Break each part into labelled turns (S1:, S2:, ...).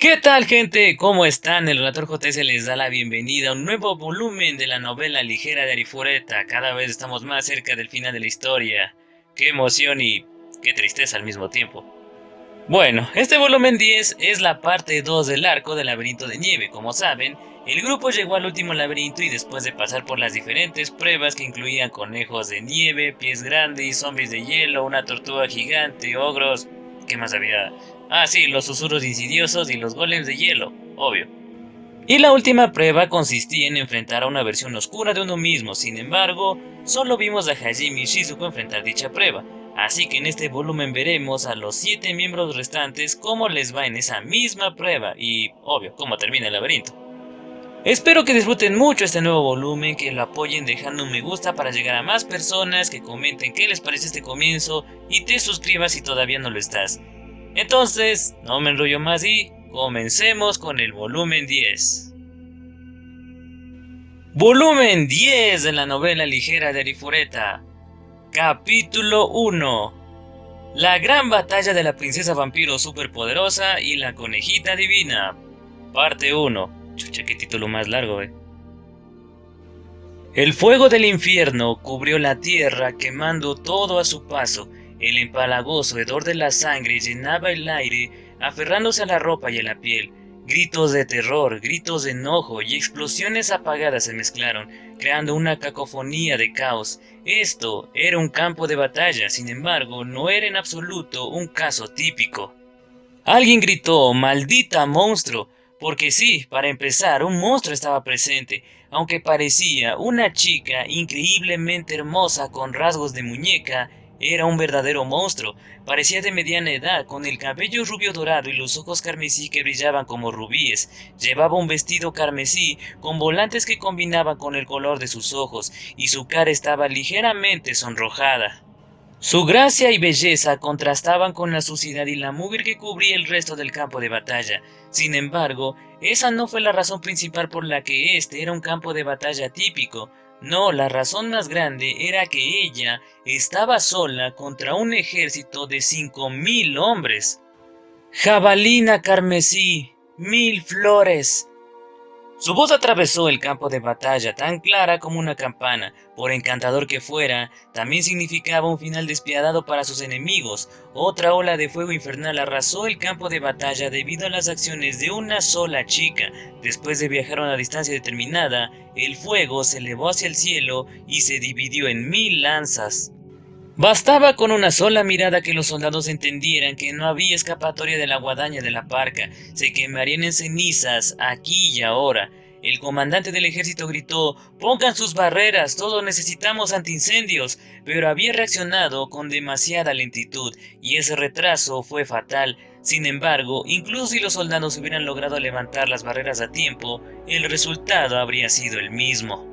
S1: ¿Qué tal, gente? ¿Cómo están? El relator JS les da la bienvenida a un nuevo volumen de la novela ligera de Arifureta. Cada vez estamos más cerca del final de la historia. ¡Qué emoción y qué tristeza al mismo tiempo! Bueno, este volumen 10 es la parte 2 del arco del laberinto de nieve. Como saben, el grupo llegó al último laberinto y después de pasar por las diferentes pruebas que incluían conejos de nieve, pies grandes, zombies de hielo, una tortuga gigante, ogros... ¿Qué más había? Ah, sí, los susurros insidiosos y los golems de hielo, obvio. Y la última prueba consistía en enfrentar a una versión oscura de uno mismo. Sin embargo, solo vimos a Hajime y Shizuko enfrentar dicha prueba. Así que en este volumen veremos a los 7 miembros restantes cómo les va en esa misma prueba y, obvio, cómo termina el laberinto. Espero que disfruten mucho este nuevo volumen, que lo apoyen dejando un me gusta para llegar a más personas, que comenten qué les parece este comienzo y te suscribas si todavía no lo estás. Entonces, no me enrollo más y comencemos con el volumen 10. Volumen 10 de la novela ligera de Arifureta. Capítulo 1. La gran batalla de la princesa vampiro superpoderosa y la conejita divina. Parte 1. Chucha, qué título más largo, El fuego del infierno cubrió la tierra, quemando todo a su paso. El empalagoso hedor de la sangre llenaba el aire, aferrándose a la ropa y a la piel. Gritos de terror, gritos de enojo y explosiones apagadas se mezclaron, creando una cacofonía de caos. Esto era un campo de batalla, sin embargo, no era en absoluto un caso típico. Alguien gritó: ¡maldita monstruo! Porque sí, para empezar, un monstruo estaba presente, aunque parecía una chica increíblemente hermosa con rasgos de muñeca. Era un verdadero monstruo. Parecía de mediana edad, con el cabello rubio dorado y los ojos carmesí que brillaban como rubíes. Llevaba un vestido carmesí con volantes que combinaban con el color de sus ojos, y su cara estaba ligeramente sonrojada. Su gracia y belleza contrastaban con la suciedad y la mugre que cubría el resto del campo de batalla. Sin embargo, esa no fue la razón principal por la que este era un campo de batalla típico. No, la razón más grande era que ella estaba sola contra un ejército de 5000 hombres. Jabalina carmesí, 1000 flores. Su voz atravesó el campo de batalla tan clara como una campana. Por encantador que fuera, también significaba un final despiadado para sus enemigos. Otra ola de fuego infernal arrasó el campo de batalla debido a las acciones de una sola chica. Después de viajar a una distancia determinada, el fuego se elevó hacia el cielo y se dividió en 1000 lanzas. Bastaba con una sola mirada que los soldados entendieran que no había escapatoria de la guadaña de la parca. Se quemarían en cenizas aquí y ahora. El comandante del ejército gritó: «¡Pongan sus barreras! ¡Todos necesitamos antiincendios!». Pero había reaccionado con demasiada lentitud, y ese retraso fue fatal. Sin embargo, incluso si los soldados hubieran logrado levantar las barreras a tiempo, el resultado habría sido el mismo.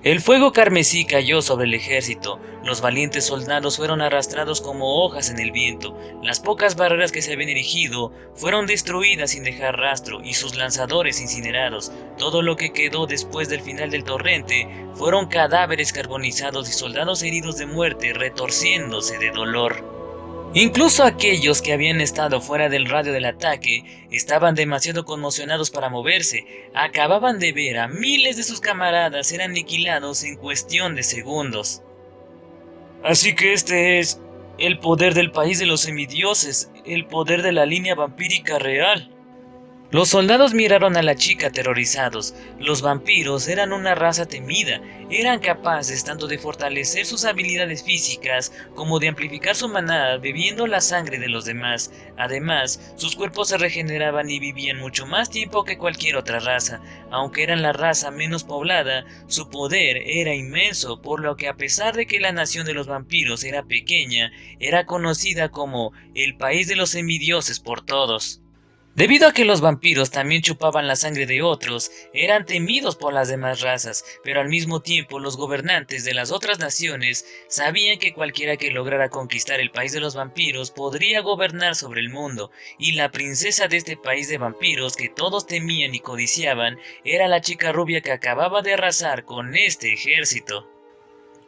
S1: El fuego carmesí cayó sobre el ejército. Los valientes soldados fueron arrastrados como hojas en el viento. Las pocas barreras que se habían erigido fueron destruidas sin dejar rastro y sus lanzadores incinerados. Todo lo que quedó después del final del torrente fueron cadáveres carbonizados y soldados heridos de muerte retorciéndose de dolor. Incluso aquellos que habían estado fuera del radio del ataque estaban demasiado conmocionados para moverse. Acababan de ver a miles de sus camaradas ser aniquilados en cuestión de segundos. Así que este es el poder del país de los semidioses, el poder de la línea vampírica real. Los soldados miraron a la chica aterrorizados. Los vampiros eran una raza temida. Eran capaces tanto de fortalecer sus habilidades físicas como de amplificar su maná bebiendo la sangre de los demás. Además, sus cuerpos se regeneraban y vivían mucho más tiempo que cualquier otra raza. Aunque eran la raza menos poblada, su poder era inmenso, por lo que a pesar de que la nación de los vampiros era pequeña, era conocida como el país de los semidioses por todos. Debido a que los vampiros también chupaban la sangre de otros, eran temidos por las demás razas, pero al mismo tiempo los gobernantes de las otras naciones sabían que cualquiera que lograra conquistar el país de los vampiros podría gobernar sobre el mundo, y la princesa de este país de vampiros que todos temían y codiciaban era la chica rubia que acababa de arrasar con este ejército.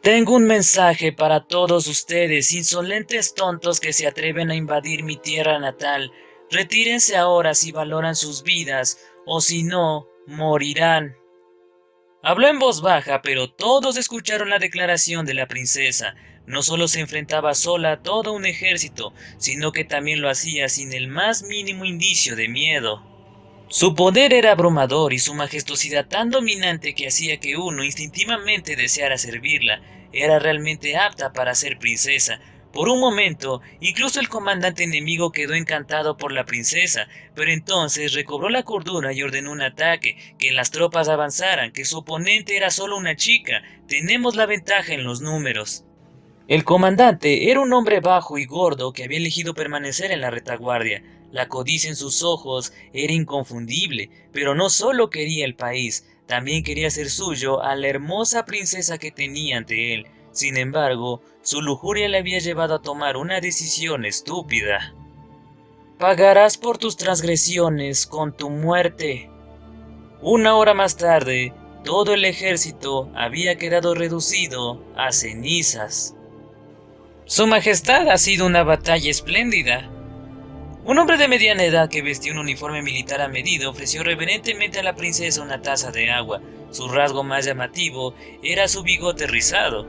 S1: Tengo un mensaje para todos ustedes, insolentes tontos que se atreven a invadir mi tierra natal. Retírense ahora si valoran sus vidas, o si no, morirán. Habló en voz baja, pero todos escucharon la declaración de la princesa. No solo se enfrentaba sola a todo un ejército, sino que también lo hacía sin el más mínimo indicio de miedo. Su poder era abrumador y su majestuosidad tan dominante que hacía que uno instintivamente deseara servirla. Era realmente apta para ser princesa. Por un momento, incluso el comandante enemigo quedó encantado por la princesa, pero entonces recobró la cordura y ordenó un ataque, que las tropas avanzaran, que su oponente era solo una chica. Tenemos la ventaja en los números. El comandante era un hombre bajo y gordo que había elegido permanecer en la retaguardia. La codicia en sus ojos era inconfundible, pero no solo quería el país, también quería ser suyo a la hermosa princesa que tenía ante él. Sin embargo, su lujuria le había llevado a tomar una decisión estúpida. Pagarás por tus transgresiones con tu muerte. Una hora más tarde, todo el ejército había quedado reducido a cenizas. Su Majestad, ha sido una batalla espléndida. Un hombre de mediana edad que vestía un uniforme militar a medida ofreció reverentemente a la princesa una taza de agua. Su rasgo más llamativo era su bigote rizado.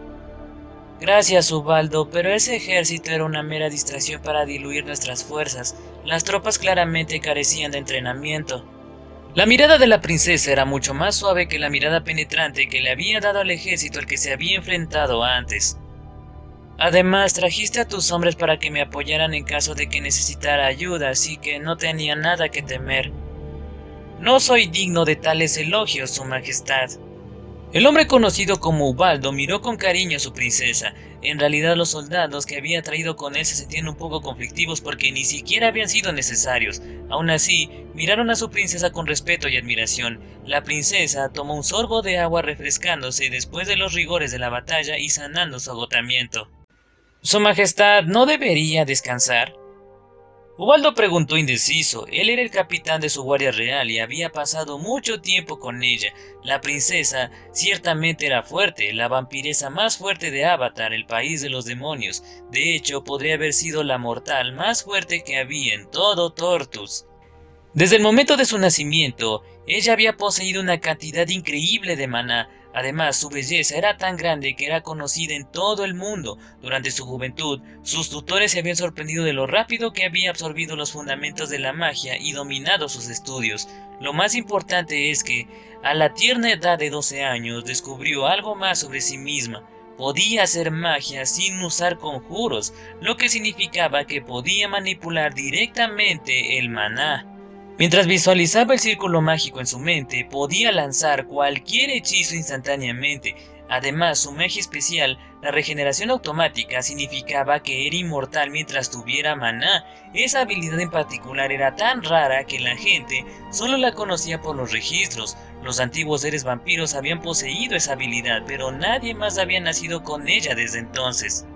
S1: Gracias, Ubaldo, pero ese ejército era una mera distracción para diluir nuestras fuerzas. Las tropas claramente carecían de entrenamiento. La mirada de la princesa era mucho más suave que la mirada penetrante que le había dado al ejército al que se había enfrentado antes. Además, trajiste a tus hombres para que me apoyaran en caso de que necesitara ayuda, así que no tenía nada que temer. No soy digno de tales elogios, Su Majestad. El hombre conocido como Ubaldo miró con cariño a su princesa. En realidad, los soldados que había traído con él se sentían un poco conflictivos porque ni siquiera habían sido necesarios. Aún así, miraron a su princesa con respeto y admiración. La princesa tomó un sorbo de agua refrescándose después de los rigores de la batalla y sanando su agotamiento. Su Majestad, ¿no debería descansar? Ubaldo preguntó indeciso. Él era el capitán de su guardia real y había pasado mucho tiempo con ella. La princesa ciertamente era fuerte, la vampiresa más fuerte de Avatar, el país de los demonios. De hecho, podría haber sido la mortal más fuerte que había en todo Tortus. Desde el momento de su nacimiento, ella había poseído una cantidad increíble de maná. Además, su belleza era tan grande que era conocida en todo el mundo. Durante su juventud, sus tutores se habían sorprendido de lo rápido que había absorbido los fundamentos de la magia y dominado sus estudios. Lo más importante es que, a la tierna edad de 12 años, descubrió algo más sobre sí misma. Podía hacer magia sin usar conjuros, lo que significaba que podía manipular directamente el maná. Mientras visualizaba el círculo mágico en su mente, podía lanzar cualquier hechizo instantáneamente. Además, su magia especial, la regeneración automática, significaba que era inmortal mientras tuviera maná. Esa habilidad en particular era tan rara que la gente solo la conocía por los registros. Los antiguos seres vampiros habían poseído esa habilidad, pero nadie más había nacido con ella desde entonces.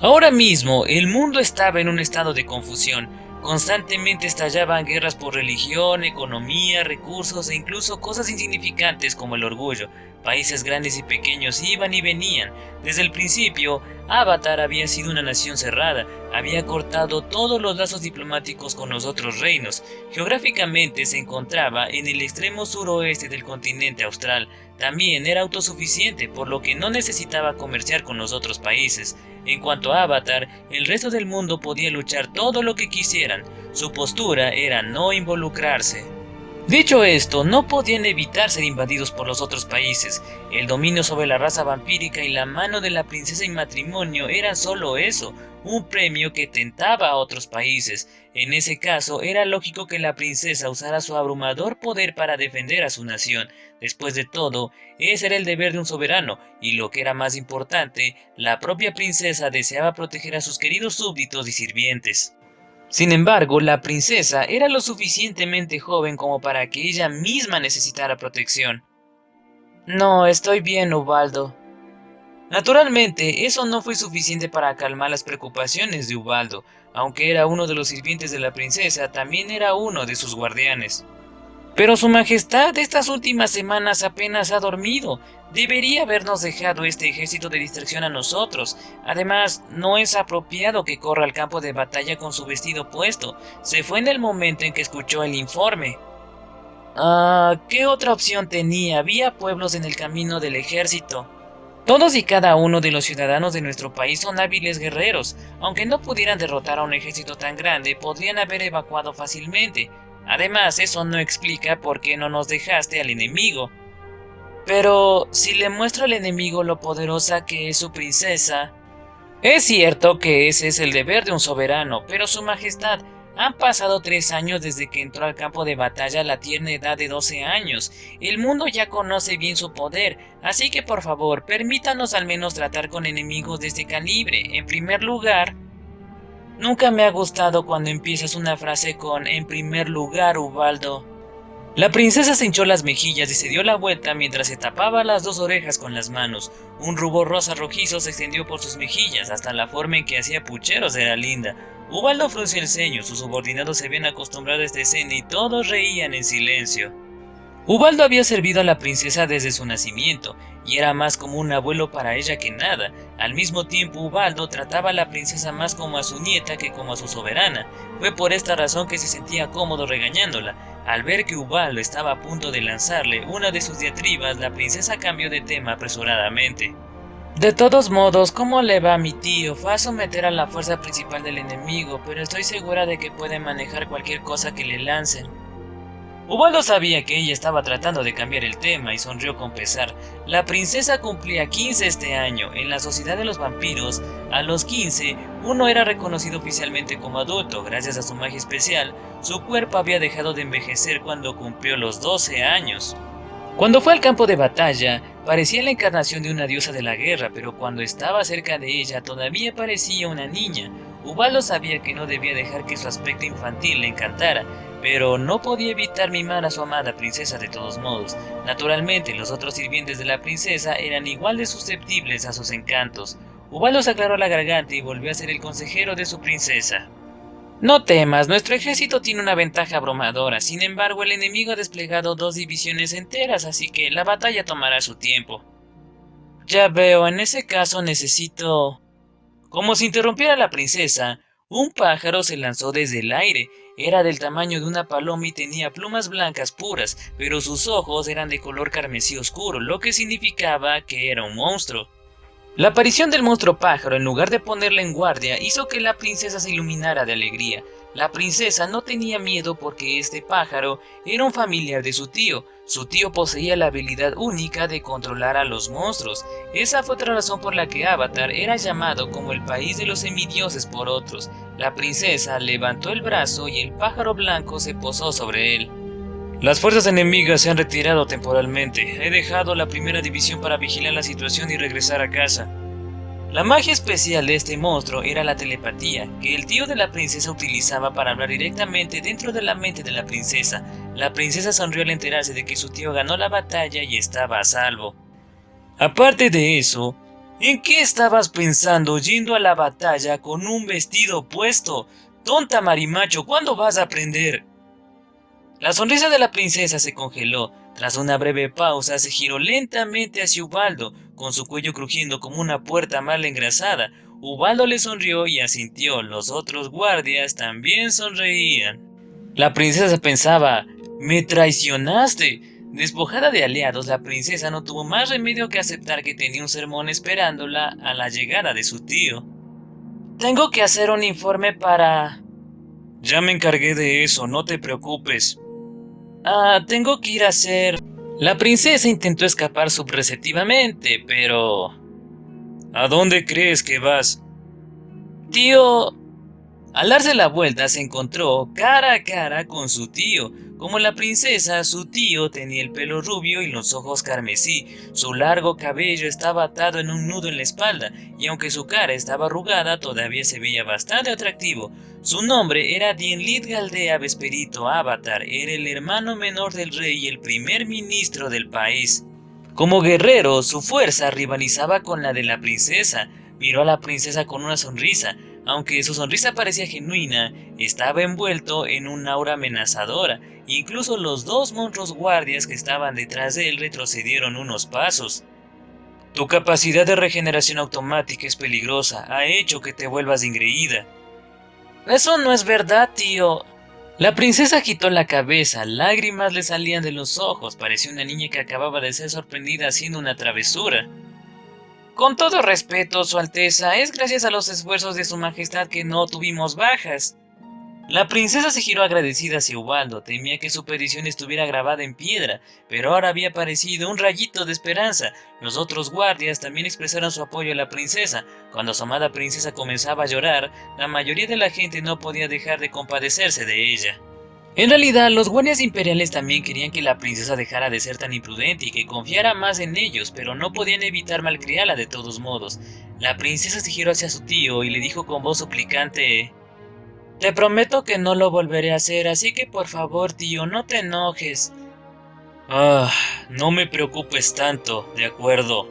S1: Ahora mismo, el mundo estaba en un estado de confusión. Constantemente estallaban guerras por religión, economía, recursos e incluso cosas insignificantes como el orgullo. Países grandes y pequeños iban y venían. Desde el principio, Avatar había sido una nación cerrada, había cortado todos los lazos diplomáticos con los otros reinos. Geográficamente se encontraba en el extremo suroeste del continente austral. También era autosuficiente, por lo que no necesitaba comerciar con los otros países. En cuanto a Avatar, el resto del mundo podía luchar todo lo que quisieran. Su postura era no involucrarse. Dicho esto, no podían evitar ser invadidos por los otros países. El dominio sobre la raza vampírica y la mano de la princesa en matrimonio eran solo eso, un premio que tentaba a otros países. En ese caso, era lógico que la princesa usara su abrumador poder para defender a su nación. Después de todo, ese era el deber de un soberano, y lo que era más importante, la propia princesa deseaba proteger a sus queridos súbditos y sirvientes. Sin embargo, la princesa era lo suficientemente joven como para que ella misma necesitara protección. No, estoy bien, Ubaldo. Naturalmente, eso no fue suficiente para calmar las preocupaciones de Ubaldo. Aunque era uno de los sirvientes de la princesa, también era uno de sus guardianes. Pero su majestad estas últimas semanas apenas ha dormido. Debería habernos dejado este ejército de distracción a nosotros. Además, no es apropiado que corra al campo de batalla con su vestido puesto. Se fue en el momento en que escuchó el informe. ¿Qué otra opción tenía? Había pueblos en el camino del ejército. Todos y cada uno de los ciudadanos de nuestro país son hábiles guerreros. Aunque no pudieran derrotar a un ejército tan grande, podrían haber evacuado fácilmente. Además, eso no explica por qué no nos dejaste al enemigo. Pero si le muestro al enemigo lo poderosa que es su princesa... Es cierto que ese es el deber de un soberano, pero su majestad, han pasado 3 años desde que entró al campo de batalla a la tierna edad de 12 años. El mundo ya conoce bien su poder, así que por favor, permítanos al menos tratar con enemigos de este calibre. En primer lugar... Nunca me ha gustado cuando empiezas una frase con "en primer lugar, Ubaldo". La princesa se hinchó las mejillas y se dio la vuelta mientras se tapaba las 2 orejas con las manos. Un rubor rosa rojizo se extendió por sus mejillas, hasta la forma en que hacía pucheros era linda. Ubaldo frunció el ceño, sus subordinados se habían acostumbrado a esta escena y todos reían en silencio. Ubaldo había servido a la princesa desde su nacimiento, y era más como un abuelo para ella que nada. Al mismo tiempo, Ubaldo trataba a la princesa más como a su nieta que como a su soberana. Fue por esta razón que se sentía cómodo regañándola. Al ver que Ubaldo estaba a punto de lanzarle una de sus diatribas, la princesa cambió de tema apresuradamente. De todos modos, ¿cómo le va a mi tío? Fue a someter a la fuerza principal del enemigo, pero estoy segura de que puede manejar cualquier cosa que le lancen. Ubaldo sabía que ella estaba tratando de cambiar el tema y sonrió con pesar. La princesa cumplía 15 este año. En la sociedad de los vampiros, a los 15, uno era reconocido oficialmente como adulto. Gracias a su magia especial, su cuerpo había dejado de envejecer cuando cumplió los 12 años. Cuando fue al campo de batalla, parecía la encarnación de una diosa de la guerra, pero cuando estaba cerca de ella todavía parecía una niña. Ubaldo sabía que no debía dejar que su aspecto infantil le encantara, pero no podía evitar mimar a su amada princesa de todos modos. Naturalmente, los otros sirvientes de la princesa eran igual de susceptibles a sus encantos. Ubaldo se aclaró la garganta y volvió a ser el consejero de su princesa. No temas, nuestro ejército tiene una ventaja abrumadora. Sin embargo, el enemigo ha desplegado 2 divisiones enteras, así que la batalla tomará su tiempo. Ya veo, en ese caso necesito... Como si interrumpiera la princesa, un pájaro se lanzó desde el aire. Era del tamaño de una paloma y tenía plumas blancas puras, pero sus ojos eran de color carmesí oscuro, lo que significaba que era un monstruo. La aparición del monstruo pájaro, en lugar de ponerla en guardia, hizo que la princesa se iluminara de alegría. La princesa no tenía miedo porque este pájaro era un familiar de su tío. Su tío poseía la habilidad única de controlar a los monstruos. Esa fue otra razón por la que Avatar era llamado como el país de los semidioses por otros. La princesa levantó el brazo y el pájaro blanco se posó sobre él. Las fuerzas enemigas se han retirado temporalmente. He dejado la primera división para vigilar la situación y regresar a casa. La magia especial de este monstruo era la telepatía, que el tío de la princesa utilizaba para hablar directamente dentro de la mente de la princesa. La princesa sonrió al enterarse de que su tío ganó la batalla y estaba a salvo. Aparte de eso, ¿en qué estabas pensando yendo a la batalla con un vestido puesto? Tonta marimacho, ¿cuándo vas a aprender? La sonrisa de la princesa se congeló. Tras una breve pausa, se giró lentamente hacia Ubaldo, con su cuello crujiendo como una puerta mal engrasada. Ubaldo le sonrió y asintió. Los otros guardias también sonreían. La princesa pensaba, «¿Me traicionaste?». Despojada de aliados, la princesa no tuvo más remedio que aceptar que tenía un sermón esperándola a la llegada de su tío. «Tengo que hacer un informe para...». «Ya me encargué de eso, no te preocupes». Tengo que ir a hacer... La princesa intentó escapar subversivamente, pero... ¿A dónde crees que vas? Tío... Al darse la vuelta se encontró cara a cara con su tío. Como la princesa, su tío tenía el pelo rubio y los ojos carmesí. Su largo cabello estaba atado en un nudo en la espalda, y aunque su cara estaba arrugada, todavía se veía bastante atractivo. Su nombre era Dienlit Galdea Vesperito Avatar, era el hermano menor del rey y el primer ministro del país. Como guerrero, su fuerza rivalizaba con la de la princesa. Miró a la princesa con una sonrisa. Aunque su sonrisa parecía genuina, estaba envuelto en un aura amenazadora. Incluso los dos monstruos guardias que estaban detrás de él retrocedieron unos pasos. Tu capacidad de regeneración automática es peligrosa, ha hecho que te vuelvas ingreída. Eso no es verdad, tío. La princesa agitó la cabeza, lágrimas le salían de los ojos, parecía una niña que acababa de ser sorprendida haciendo una travesura. Con todo respeto, Su Alteza, es gracias a los esfuerzos de Su Majestad que no tuvimos bajas. La princesa se giró agradecida hacia Ubaldo, temía que su petición estuviera grabada en piedra, pero ahora había aparecido un rayito de esperanza. Los otros guardias también expresaron su apoyo a la princesa. Cuando su amada princesa comenzaba a llorar, la mayoría de la gente no podía dejar de compadecerse de ella. En realidad, los guardias imperiales también querían que la princesa dejara de ser tan imprudente y que confiara más en ellos, pero no podían evitar malcriarla de todos modos. La princesa se giró hacia su tío y le dijo con voz suplicante: te prometo que no lo volveré a hacer, así que por favor, tío, no te enojes. No me preocupes tanto, de acuerdo.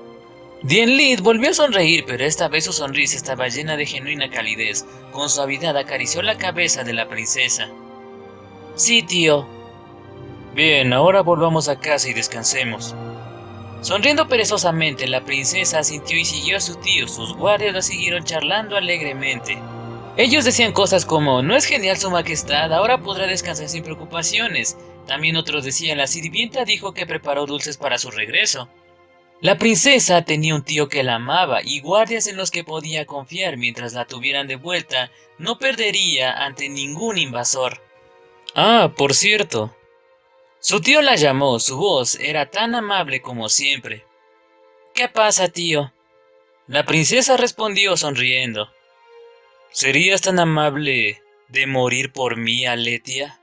S1: Dienlit volvió a sonreír, pero esta vez su sonrisa estaba llena de genuina calidez. Con suavidad acarició la cabeza de la princesa. Sí, tío. Bien, ahora volvamos a casa y descansemos. Sonriendo perezosamente, la princesa asintió y siguió a su tío. Sus guardias la siguieron charlando alegremente. Ellos decían cosas como: ¿no es genial Su Majestad? Ahora podrá descansar sin preocupaciones. También otros decían: la sirvienta dijo que preparó dulces para su regreso. La princesa tenía un tío que la amaba y guardias en los que podía confiar. Mientras la tuvieran de vuelta, no perdería ante ningún invasor. Por cierto. Su tío la llamó, su voz era tan amable como siempre. ¿Qué pasa, tío? La princesa respondió sonriendo. ¿Serías tan amable de morir por mí, Aletia?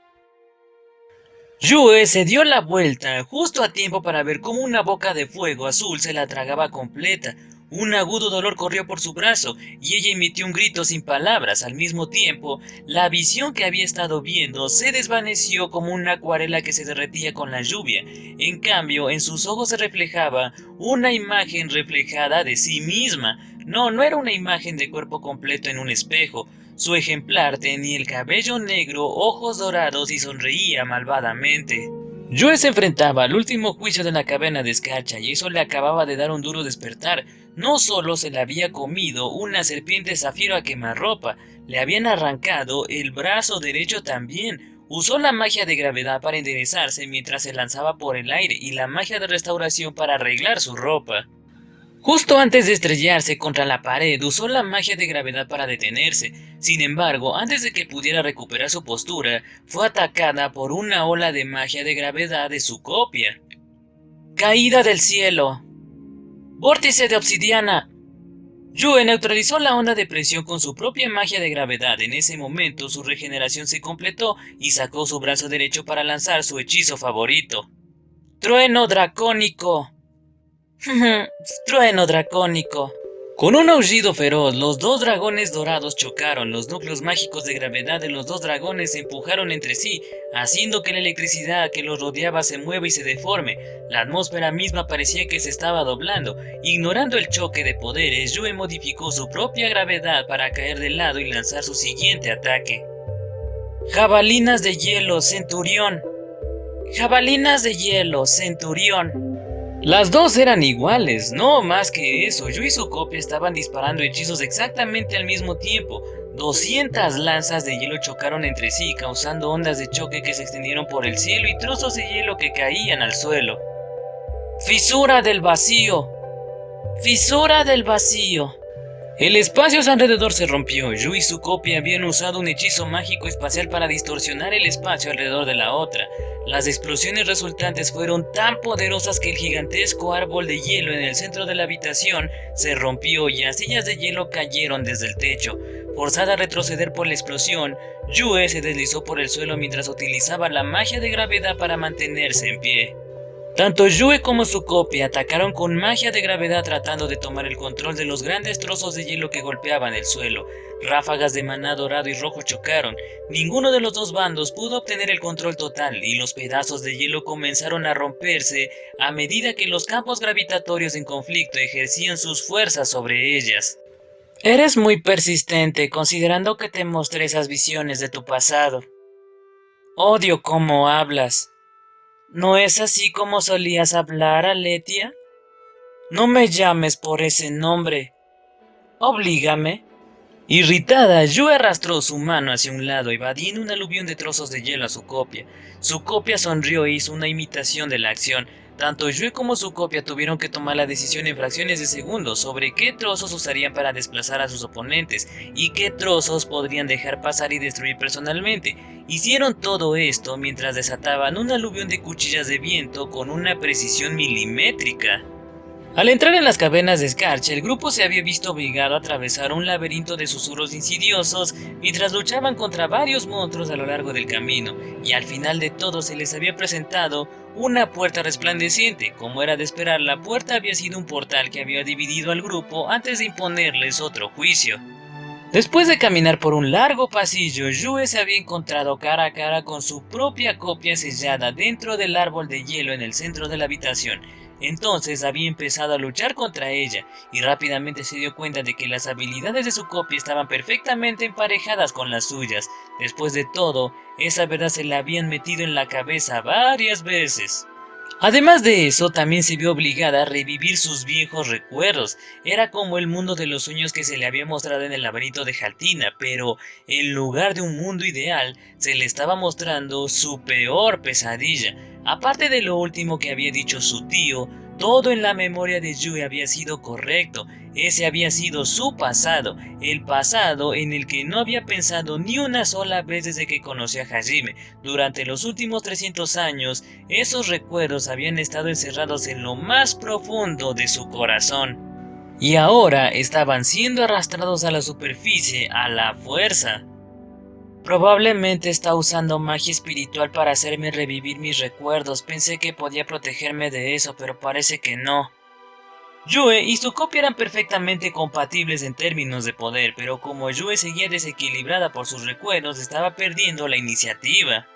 S1: Yue se dio la vuelta justo a tiempo para ver cómo una boca de fuego azul se la tragaba completa. Un agudo dolor corrió por su brazo y ella emitió un grito sin palabras. Al mismo tiempo, la visión que había estado viendo se desvaneció como una acuarela que se derretía con la lluvia. En cambio, en sus ojos se reflejaba una imagen reflejada de sí misma. No era una imagen de cuerpo completo en un espejo. Su ejemplar tenía el cabello negro, ojos dorados y sonreía malvadamente. Yue se enfrentaba al último juicio de la caverna de escarcha y eso le acababa de dar un duro despertar. No solo se le había comido una serpiente zafiro a quemarropa, le habían arrancado el brazo derecho también. Usó la magia de gravedad para enderezarse mientras se lanzaba por el aire y la magia de restauración para arreglar su ropa. Justo antes de estrellarse contra la pared, usó la magia de gravedad para detenerse. Sin embargo, antes de que pudiera recuperar su postura, fue atacada por una ola de magia de gravedad de su copia. Caída del cielo. Vórtice de obsidiana. Yue neutralizó la onda de presión con su propia magia de gravedad. En ese momento, su regeneración se completó y sacó su brazo derecho para lanzar su hechizo favorito. Trueno dracónico. Trueno dracónico. Con un aullido feroz, los dos dragones dorados chocaron. Los núcleos mágicos de gravedad de los dos dragones se empujaron entre sí, haciendo que la electricidad que los rodeaba se mueva y se deforme. La atmósfera misma parecía que se estaba doblando. Ignorando el choque de poderes, Yue modificó su propia gravedad para caer de lado y lanzar su siguiente ataque. Jabalinas de hielo, centurión. Jabalinas de hielo, centurión. Las dos eran iguales, no más que eso. Yue y su copia estaban disparando hechizos exactamente al mismo tiempo. 200 lanzas de hielo chocaron entre sí, causando ondas de choque que se extendieron por el cielo y trozos de hielo que caían al suelo. Fisura del vacío. Fisura del vacío. El espacio a su alrededor se rompió. Yue y su copia habían usado un hechizo mágico espacial para distorsionar el espacio alrededor de la otra. Las explosiones resultantes fueron tan poderosas que el gigantesco árbol de hielo en el centro de la habitación se rompió y astillas de hielo cayeron desde el techo. Forzada a retroceder por la explosión, Yue se deslizó por el suelo mientras utilizaba la magia de gravedad para mantenerse en pie. Tanto Yue como su copia atacaron con magia de gravedad tratando de tomar el control de los grandes trozos de hielo que golpeaban el suelo. Ráfagas de maná dorado y rojo chocaron. Ninguno de los dos bandos pudo obtener el control total y los pedazos de hielo comenzaron a romperse a medida que los campos gravitatorios en conflicto ejercían sus fuerzas sobre ellas. Eres muy persistente, considerando que te mostré esas visiones de tu pasado. Odio cómo hablas. ¿No es así como solías hablar, Aletia? No me llames por ese nombre. Oblígame. Irritada, Yue arrastró su mano hacia un lado, evadiendo un aluvión de trozos de hielo a su copia. Su copia sonrió e hizo una imitación de la acción. Tanto Yue como su copia tuvieron que tomar la decisión en fracciones de segundos sobre qué trozos usarían para desplazar a sus oponentes y qué trozos podrían dejar pasar y destruir personalmente. Hicieron todo esto mientras desataban un aluvión de cuchillas de viento con una precisión milimétrica. Al entrar en las cavernas de Scarch, el grupo se había visto obligado a atravesar un laberinto de susurros insidiosos mientras luchaban contra varios monstruos a lo largo del camino, y al final de todo se les había presentado una puerta resplandeciente. Como era de esperar, la puerta había sido un portal que había dividido al grupo antes de imponerles otro juicio. Después de caminar por un largo pasillo, Yue se había encontrado cara a cara con su propia copia sellada dentro del árbol de hielo en el centro de la habitación. Entonces había empezado a luchar contra ella, y rápidamente se dio cuenta de que las habilidades de su copia estaban perfectamente emparejadas con las suyas. Después de todo, esa verdad se la habían metido en la cabeza varias veces. Además de eso, también se vio obligada a revivir sus viejos recuerdos. Era como el mundo de los sueños que se le había mostrado en el laberinto de Jaltina, pero en lugar de un mundo ideal, se le estaba mostrando su peor pesadilla. Aparte de lo último que había dicho su tío, todo en la memoria de Yue había sido correcto. Ese había sido su pasado, el pasado en el que no había pensado ni una sola vez desde que conoció a Hajime. Durante los últimos 300 años, esos recuerdos habían estado encerrados en lo más profundo de su corazón. Y ahora estaban siendo arrastrados a la superficie a la fuerza. Probablemente está usando magia espiritual para hacerme revivir mis recuerdos. Pensé que podía protegerme de eso, pero parece que no. Yue y su copia eran perfectamente compatibles en términos de poder, pero como Yue seguía desequilibrada por sus recuerdos, estaba perdiendo la iniciativa.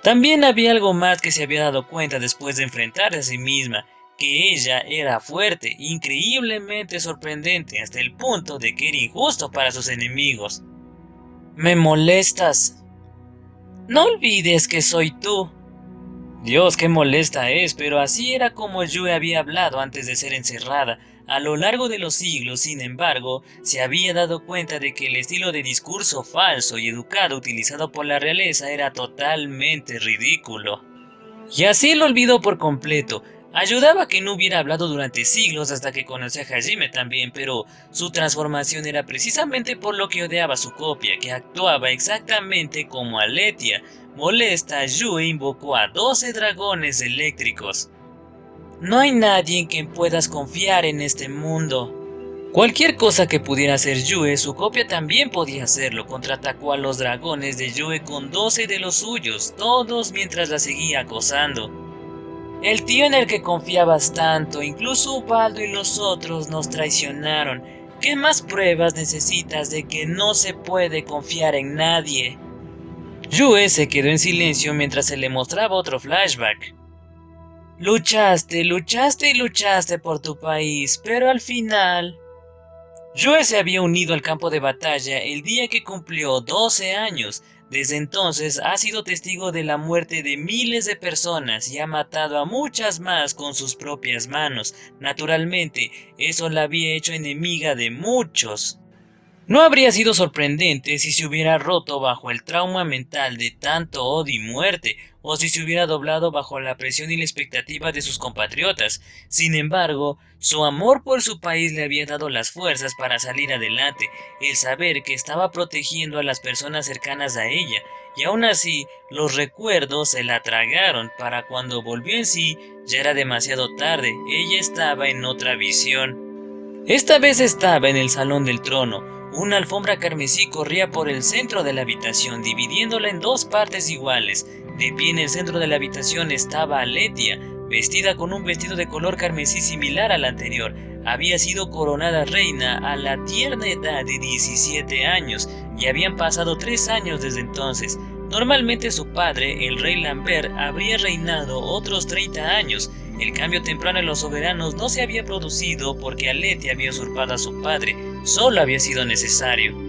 S1: También había algo más que se había dado cuenta después de enfrentarse a sí misma, que ella era fuerte, increíblemente sorprendente, hasta el punto de que era injusto para sus enemigos. Me molestas. No olvides que soy tú. Dios, qué molesta es, pero así era como Yue había hablado antes de ser encerrada. A lo largo de los siglos, sin embargo, se había dado cuenta de que el estilo de discurso falso y educado utilizado por la realeza era totalmente ridículo. Y así lo olvidó por completo. Ayudaba a que no hubiera hablado durante siglos hasta que conoció a Hajime también, pero su transformación era precisamente por lo que odiaba a su copia, que actuaba exactamente como Aletia. Molesta, Yue invocó a 12 dragones eléctricos. No hay nadie en quien puedas confiar en este mundo. Cualquier cosa que pudiera hacer Yue, su copia también podía hacerlo. Contraatacó a los dragones de Yue con 12 de los suyos, todos mientras la seguía acosando. El tío en el que confiabas tanto, incluso Ubaldo y los otros nos traicionaron. ¿Qué más pruebas necesitas de que no se puede confiar en nadie? Yue se quedó en silencio mientras se le mostraba otro flashback. Luchaste y luchaste por tu país, pero al final... Yue se había unido al campo de batalla el día que cumplió 12 años. Desde entonces ha sido testigo de la muerte de miles de personas y ha matado a muchas más con sus propias manos. Naturalmente, eso la había hecho enemiga de muchos. No habría sido sorprendente si se hubiera roto bajo el trauma mental de tanto odio y muerte, o si se hubiera doblado bajo la presión y la expectativa de sus compatriotas. Sin embargo, su amor por su país le había dado las fuerzas para salir adelante, el saber que estaba protegiendo a las personas cercanas a ella, y aún así, los recuerdos se la tragaron. Para cuando volvió en sí, ya era demasiado tarde, ella estaba en otra visión. Esta vez estaba en el Salón del Trono. Una alfombra carmesí corría por el centro de la habitación, dividiéndola en dos partes iguales. De pie en el centro de la habitación estaba Aletia, vestida con un vestido de color carmesí similar al anterior. Había sido coronada reina a la tierna edad de 17 años, y habían pasado 3 años desde entonces. Normalmente su padre, el rey Lambert, habría reinado otros 30 años. El cambio temprano en los soberanos no se había producido porque Aletia había usurpado a su padre, solo había sido necesario.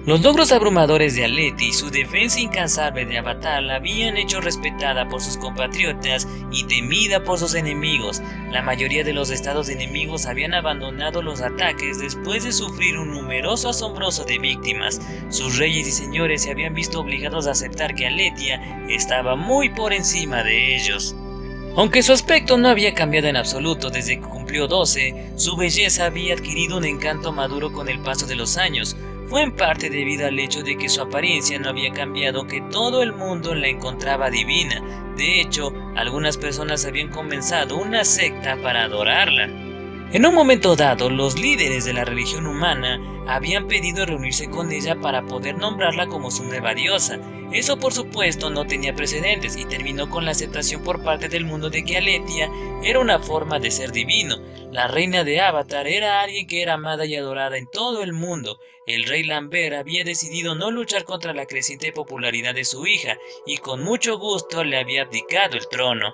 S1: Los logros abrumadores de Aleti y su defensa incansable de Avatar la habían hecho respetada por sus compatriotas y temida por sus enemigos. La mayoría de los estados enemigos habían abandonado los ataques después de sufrir un numeroso asombroso de víctimas. Sus reyes y señores se habían visto obligados a aceptar que Aletia estaba muy por encima de ellos. Aunque su aspecto no había cambiado en absoluto desde que cumplió 12, su belleza había adquirido un encanto maduro con el paso de los años. Fue en parte debido al hecho de que su apariencia no había cambiado que todo el mundo la encontraba divina. De hecho, algunas personas habían comenzado una secta para adorarla. En un momento dado, los líderes de la religión humana habían pedido reunirse con ella para poder nombrarla como su nueva diosa. Eso por supuesto no tenía precedentes y terminó con la aceptación por parte del mundo de que Aletia era una forma de ser divino. La reina de Avatar era alguien que era amada y adorada en todo el mundo. El rey Lambert había decidido no luchar contra la creciente popularidad de su hija y con mucho gusto le había abdicado el trono.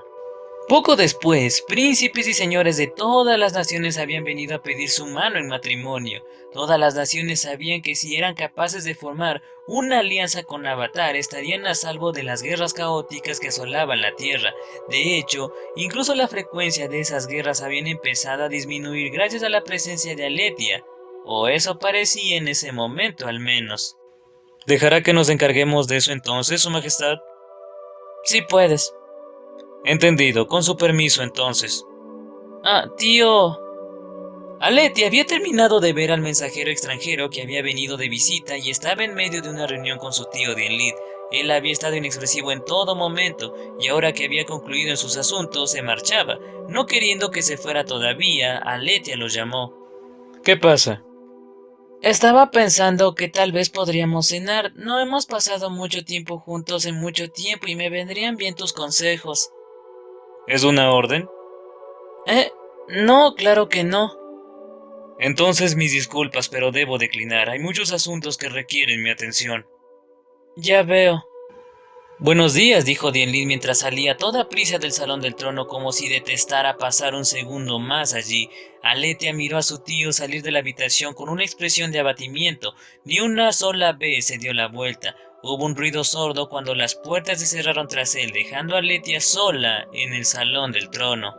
S1: Poco después, príncipes y señores de todas las naciones habían venido a pedir su mano en matrimonio. Todas las naciones sabían que si eran capaces de formar una alianza con Avatar estarían a salvo de las guerras caóticas que asolaban la Tierra. De hecho, incluso la frecuencia de esas guerras habían empezado a disminuir gracias a la presencia de Aletia, o eso parecía en ese momento al menos.
S2: ¿Dejará que nos encarguemos de eso entonces, Su Majestad?
S1: Sí puedes.
S2: Entendido, con su permiso entonces.
S1: Tío. Aletia había terminado de ver al mensajero extranjero que había venido de visita y estaba en medio de una reunión con su tío Dienlid. Él había estado inexpresivo en todo momento y ahora que había concluido en sus asuntos se marchaba. No queriendo que se fuera todavía, Aletia lo llamó.
S2: ¿Qué pasa?
S1: Estaba pensando que tal vez podríamos cenar. No hemos pasado mucho tiempo juntos en mucho tiempo y me vendrían bien tus consejos.
S2: ¿Es una orden?
S1: No, claro que no.
S2: Entonces mis disculpas, pero debo declinar. Hay muchos asuntos que requieren mi atención.
S1: Ya veo. Buenos días, dijo Dienlid mientras salía a toda prisa del salón del trono como si detestara pasar un segundo más allí. Aletia miró a su tío salir de la habitación con una expresión de abatimiento. Ni una sola vez se dio la vuelta. Hubo un ruido sordo cuando las puertas se cerraron tras él, dejando a Aletia sola en el salón del trono.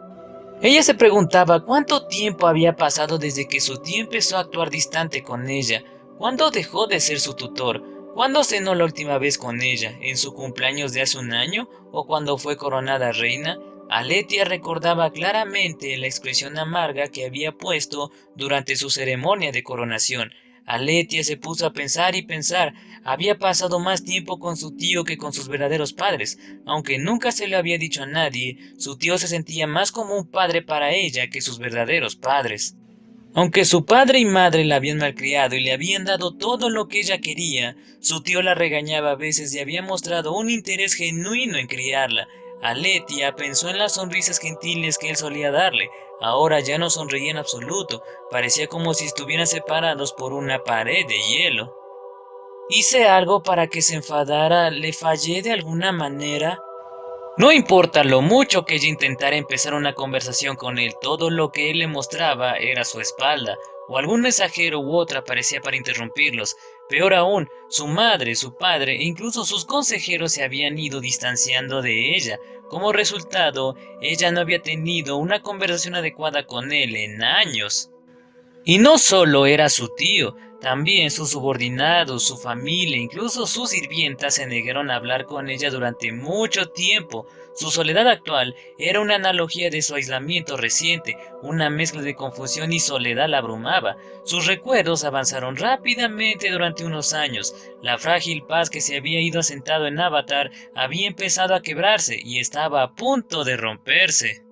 S1: Ella se preguntaba cuánto tiempo había pasado desde que su tío empezó a actuar distante con ella. ¿Cuándo dejó de ser su tutor? ¿Cuándo cenó la última vez con ella? ¿En su cumpleaños de hace un año? ¿O cuando fue coronada reina? Aletia recordaba claramente la expresión amarga que había puesto durante su ceremonia de coronación. Aletia se puso a pensar y pensar. Había pasado más tiempo con su tío que con sus verdaderos padres. Aunque nunca se lo había dicho a nadie, su tío se sentía más como un padre para ella que sus verdaderos padres. Aunque su padre y madre la habían malcriado y le habían dado todo lo que ella quería, su tío la regañaba a veces y había mostrado un interés genuino en criarla. Aletia pensó en las sonrisas gentiles que él solía darle. Ahora ya no sonreía en absoluto, parecía como si estuvieran separados por una pared de hielo. ¿Hice algo para que se enfadara? ¿Le fallé de alguna manera? No importa lo mucho que ella intentara empezar una conversación con él, todo lo que él le mostraba era su espalda, o algún mensajero u otra aparecía para interrumpirlos. Peor aún, su madre, su padre e incluso sus consejeros se habían ido distanciando de ella. Como resultado, ella no había tenido una conversación adecuada con él en años. Y no solo era su tío, también sus subordinados, su familia, incluso sus sirvientas se negaron a hablar con ella durante mucho tiempo. Su soledad actual era una analogía de su aislamiento reciente, una mezcla de confusión y soledad la abrumaba. Sus recuerdos avanzaron rápidamente durante unos años. La frágil paz que se había ido asentando en Avatar había empezado a quebrarse y estaba a punto de romperse.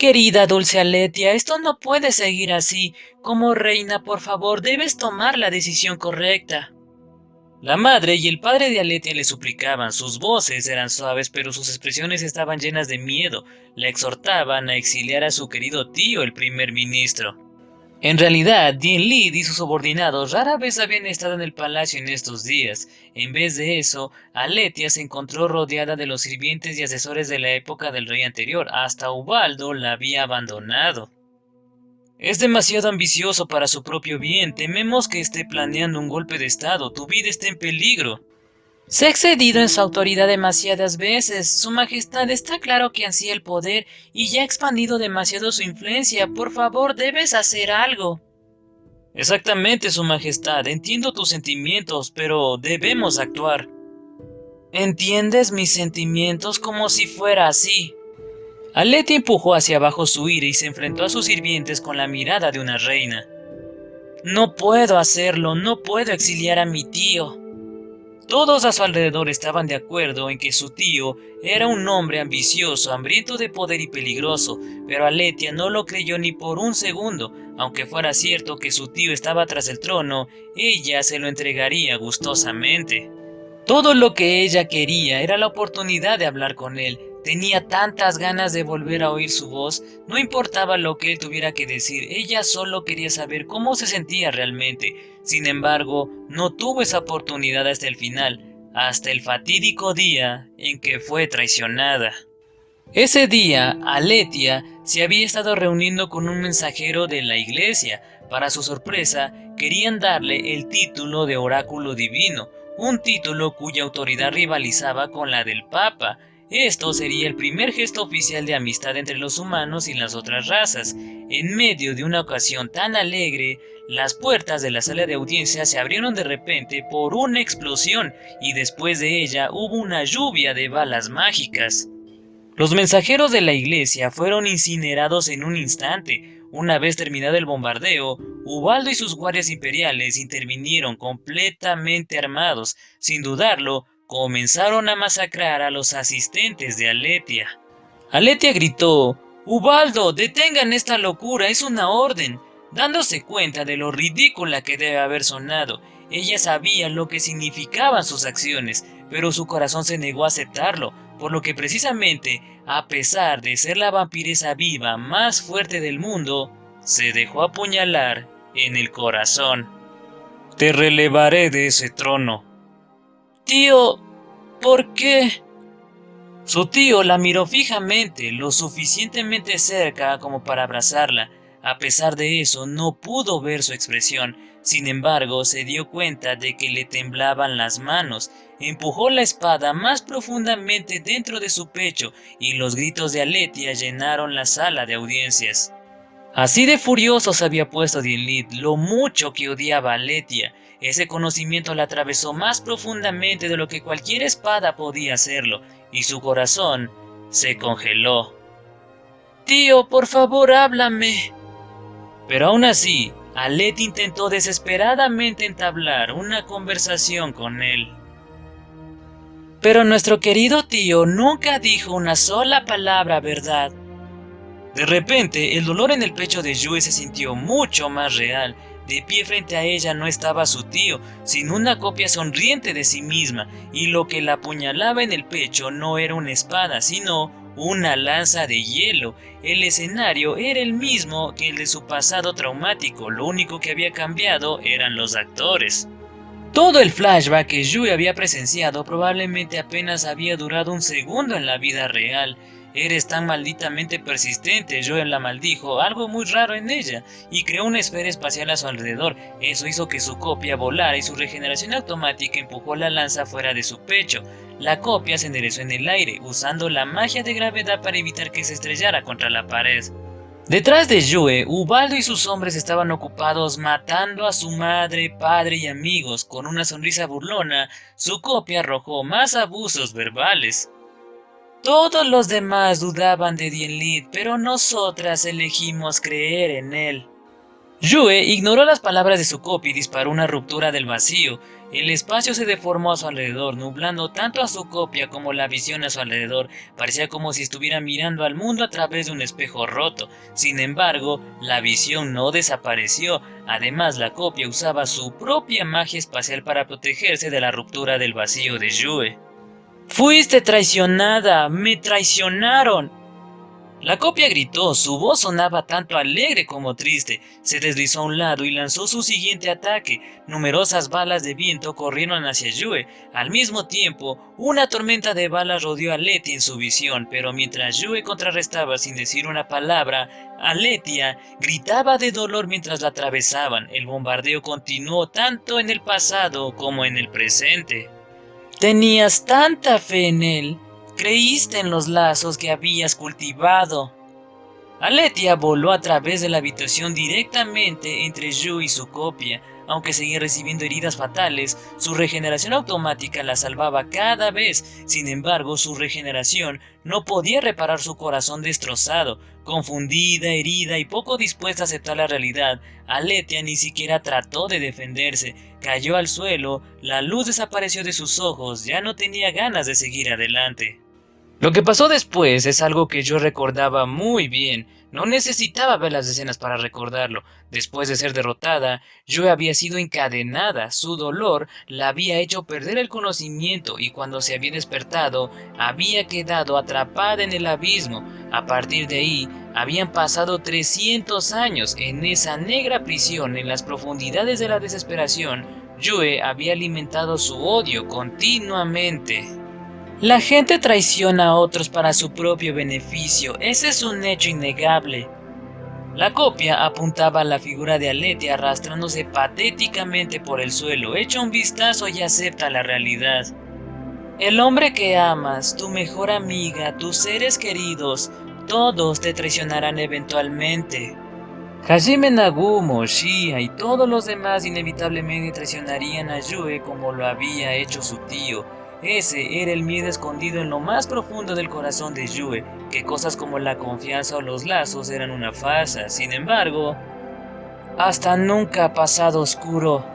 S1: Querida dulce Aletia, esto no puede seguir así. Como reina, por favor, debes tomar la decisión correcta. La madre y el padre de Aletia le suplicaban, sus voces eran suaves pero sus expresiones estaban llenas de miedo. La exhortaban a exiliar a su querido tío, el primer ministro. En realidad, Dean Lid y sus subordinados rara vez habían estado en el palacio en estos días. En vez de eso, Aletia se encontró rodeada de los sirvientes y asesores de la época del rey anterior. Hasta Ubaldo la había abandonado. Es demasiado ambicioso para su propio bien. Tememos que esté planeando un golpe de estado. Tu vida está en peligro. Se ha excedido en su autoridad demasiadas veces. Su Majestad está claro que ansía el poder y ya ha expandido demasiado su influencia. Por favor, debes hacer algo. Exactamente, Su Majestad. Entiendo tus sentimientos, pero debemos actuar. ¿Entiendes mis sentimientos como si fuera así? Aletia empujó hacia abajo su ira y se enfrentó a sus sirvientes con la mirada de una reina. No puedo hacerlo, no puedo exiliar a mi tío. Todos a su alrededor estaban de acuerdo en que su tío era un hombre ambicioso, hambriento de poder y peligroso, pero Aletia no lo creyó ni por un segundo. Aunque fuera cierto que su tío estaba tras el trono, ella se lo entregaría gustosamente. Todo lo que ella quería era la oportunidad de hablar con él. Tenía tantas ganas de volver a oír su voz, no importaba lo que él tuviera que decir, ella solo quería saber cómo se sentía realmente. Sin embargo, no tuvo esa oportunidad hasta el final, hasta el fatídico día en que fue traicionada. Ese día, Aletia se había estado reuniendo con un mensajero de la iglesia. Para su sorpresa, querían darle el título de oráculo divino, un título cuya autoridad rivalizaba con la del Papa. Esto sería el primer gesto oficial de amistad entre los humanos y las otras razas. En medio de una ocasión tan alegre, las puertas de la sala de audiencia se abrieron de repente por una explosión y después de ella hubo una lluvia de balas mágicas. Los mensajeros de la iglesia fueron incinerados en un instante. Una vez terminado el bombardeo, Ubaldo y sus guardias imperiales intervinieron completamente armados. Sin dudarlo, comenzaron a masacrar a los asistentes de Aletia. Aletia gritó: «Ubaldo, detengan esta locura, es una orden», dándose cuenta de lo ridícula que debe haber sonado. Ella sabía lo que significaban sus acciones, pero su corazón se negó a aceptarlo, por lo que precisamente, a pesar de ser la vampiresa viva más fuerte del mundo, se dejó apuñalar en el corazón. «Te relevaré de ese trono». «Tío, ¿por qué?». Su tío la miró fijamente, lo suficientemente cerca como para abrazarla. A pesar de eso, no pudo ver su expresión. Sin embargo, se dio cuenta de que le temblaban las manos. Empujó la espada más profundamente dentro de su pecho y los gritos de Aletia llenaron la sala de audiencias. Así de furioso se había puesto Dean Lid, lo mucho que odiaba a Aletia. Ese conocimiento la atravesó más profundamente de lo que cualquier espada podía hacerlo, y su corazón se congeló. «Tío, por favor, háblame». Pero aún así, Aletia intentó desesperadamente entablar una conversación con él. «Pero nuestro querido tío nunca dijo una sola palabra, ¿verdad?». De repente, el dolor en el pecho de Yue se sintió mucho más real. De pie frente a ella no estaba su tío, sino una copia sonriente de sí misma, y lo que la apuñalaba en el pecho no era una espada, sino una lanza de hielo. El escenario era el mismo que el de su pasado traumático, lo único que había cambiado eran los actores. Todo el flashback que Yue había presenciado probablemente apenas había durado un segundo en la vida real. «Eres tan malditamente persistente», Joel la maldijo, algo muy raro en ella, y creó una esfera espacial a su alrededor. Eso hizo que su copia volara y su regeneración automática empujó la lanza fuera de su pecho. La copia se enderezó en el aire, usando la magia de gravedad para evitar que se estrellara contra la pared. Detrás de Yue, Ubaldo y sus hombres estaban ocupados matando a su madre, padre y amigos. Con una sonrisa burlona, su copia arrojó más abusos verbales. «Todos los demás dudaban de Dean Lid, pero nosotras elegimos creer en él». Yue ignoró las palabras de su copia y disparó una ruptura del vacío. El espacio se deformó a su alrededor, nublando tanto a su copia como la visión a su alrededor. Parecía como si estuviera mirando al mundo a través de un espejo roto. Sin embargo, la visión no desapareció. Además, la copia usaba su propia magia espacial para protegerse de la ruptura del vacío de Yue. «Fuiste traicionada, me traicionaron». La copia gritó, su voz sonaba tanto alegre como triste, se deslizó a un lado y lanzó su siguiente ataque. Numerosas balas de viento corrieron hacia Yue. Al mismo tiempo, una tormenta de balas rodeó a Letty en su visión, pero mientras Yue contrarrestaba sin decir una palabra, Aletia gritaba de dolor mientras la atravesaban. El bombardeo continuó tanto en el pasado como en el presente. Tenías tanta fe en él. Creíste en los lazos que habías cultivado. Aletia voló a través de la habitación directamente entre Yu y su copia. Aunque seguía recibiendo heridas fatales, su regeneración automática la salvaba cada vez. Sin embargo, su regeneración no podía reparar su corazón destrozado. Confundida, herida y poco dispuesta a aceptar la realidad, Aletia ni siquiera trató de defenderse. Cayó al suelo, la luz desapareció de sus ojos, ya no tenía ganas de seguir adelante. Lo que pasó después es algo que yo recordaba muy bien. No necesitaba ver las escenas para recordarlo. Después de ser derrotada, yo había sido encadenada. Su dolor la había hecho perder el conocimiento y cuando se había despertado, había quedado atrapada en el abismo. A partir de ahí, habían pasado 300 años en esa negra prisión en las profundidades de la desesperación. Yue había alimentado su odio continuamente. La gente traiciona a otros para su propio beneficio, ese es un hecho innegable. La copia apuntaba a la figura de Aletia arrastrándose patéticamente por el suelo. Echa un vistazo y acepta la realidad. El hombre que amas, tu mejor amiga, tus seres queridos, todos te traicionarán eventualmente. Hajime Nagumo, Shia y todos los demás inevitablemente traicionarían a Yue como lo había hecho su tío. Ese era el miedo escondido en lo más profundo del corazón de Yue, que cosas como la confianza o los lazos eran una farsa. Sin embargo, hasta nunca ha pasado oscuro.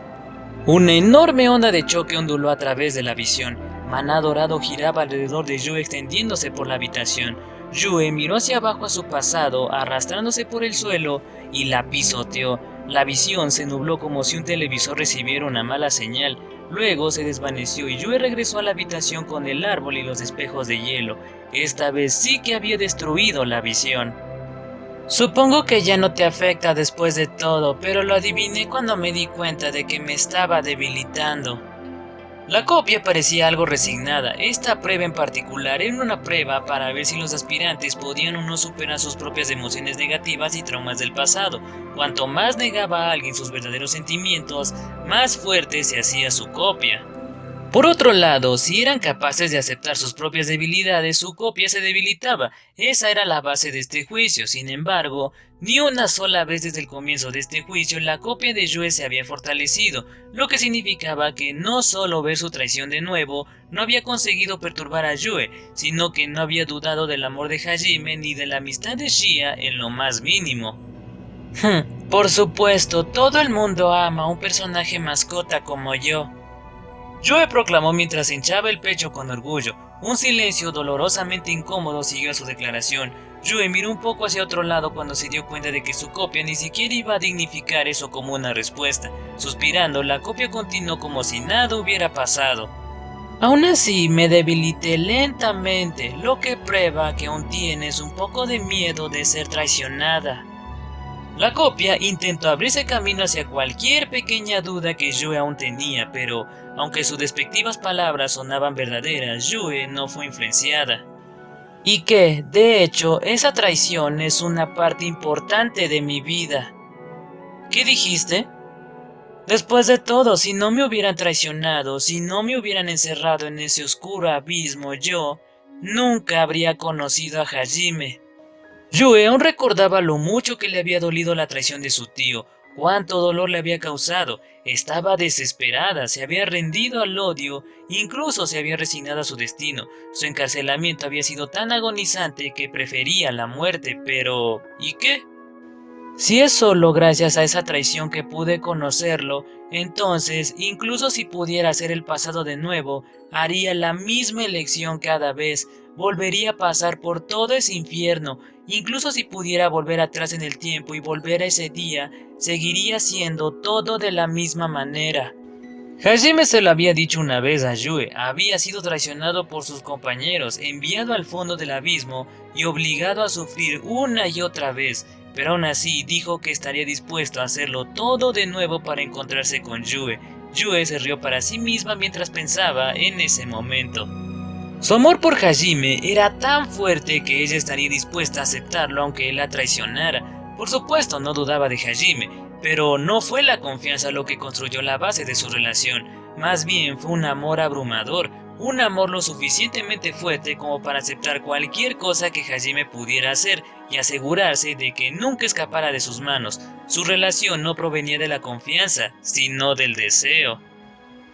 S1: Una enorme onda de choque onduló a través de la visión. Maná dorado giraba alrededor de Yue extendiéndose por la habitación. Yue miró hacia abajo a su pasado, arrastrándose por el suelo, y la pisoteó. La visión se nubló como si un televisor recibiera una mala señal. Luego se desvaneció y Yue regresó a la habitación con el árbol y los espejos de hielo. Esta vez sí que había destruido la visión. Supongo que ya no te afecta después de todo, pero lo adiviné cuando me di cuenta de que me estaba debilitando. La copia parecía algo resignada. Esta prueba en particular era una prueba para ver si los aspirantes podían o no superar sus propias emociones negativas y traumas del pasado. Cuanto más negaba a alguien sus verdaderos sentimientos, más fuerte se hacía su copia. Por otro lado, si eran capaces de aceptar sus propias debilidades, su copia se debilitaba. Esa era la base de este juicio. Sin embargo, ni una sola vez desde el comienzo de este juicio la copia de Yue se había fortalecido, lo que significaba que no solo ver su traición de nuevo no había conseguido perturbar a Yue, sino que no había dudado del amor de Hajime ni de la amistad de Shia en lo más mínimo. Por supuesto, todo el mundo ama a un personaje mascota como yo. Yue proclamó mientras hinchaba el pecho con orgullo. Un silencio dolorosamente incómodo siguió a su declaración. Yue miró un poco hacia otro lado cuando se dio cuenta de que su copia ni siquiera iba a dignificar eso como una respuesta. Suspirando, la copia continuó como si nada hubiera pasado. Aún así, me debilité lentamente, lo que prueba que aún tienes un poco de miedo de ser traicionada. La copia intentó abrirse camino hacia cualquier pequeña duda que Yue aún tenía, pero aunque sus despectivas palabras sonaban verdaderas, Yue no fue influenciada. Y que, de hecho, esa traición es una parte importante de mi vida. ¿Qué dijiste? Después de todo, si no me hubieran traicionado, si no me hubieran encerrado en ese oscuro abismo, yo nunca habría conocido a Hajime. Yue aún recordaba lo mucho que le había dolido la traición de su tío, cuánto dolor le había causado. Estaba desesperada, se había rendido al odio, incluso se había resignado a su destino. Su encarcelamiento había sido tan agonizante que prefería la muerte, pero ¿y qué? Si es solo gracias a esa traición que pude conocerlo, entonces, incluso si pudiera hacer el pasado de nuevo, haría la misma elección cada vez, volvería a pasar por todo ese infierno. Incluso si pudiera volver atrás en el tiempo y volver a ese día, seguiría haciendo todo de la misma manera. Hajime se lo había dicho una vez a Yue, había sido traicionado por sus compañeros, enviado al fondo del abismo y obligado a sufrir una y otra vez, pero aún así dijo que estaría dispuesto a hacerlo todo de nuevo para encontrarse con Yue. Yue se rió para sí misma mientras pensaba en ese momento. Su amor por Hajime era tan fuerte que ella estaría dispuesta a aceptarlo aunque él la traicionara. Por supuesto, no dudaba de Hajime, pero no fue la confianza lo que construyó la base de su relación. Más bien fue un amor abrumador, un amor lo suficientemente fuerte como para aceptar cualquier cosa que Hajime pudiera hacer y asegurarse de que nunca escapara de sus manos. Su relación no provenía de la confianza, sino del deseo.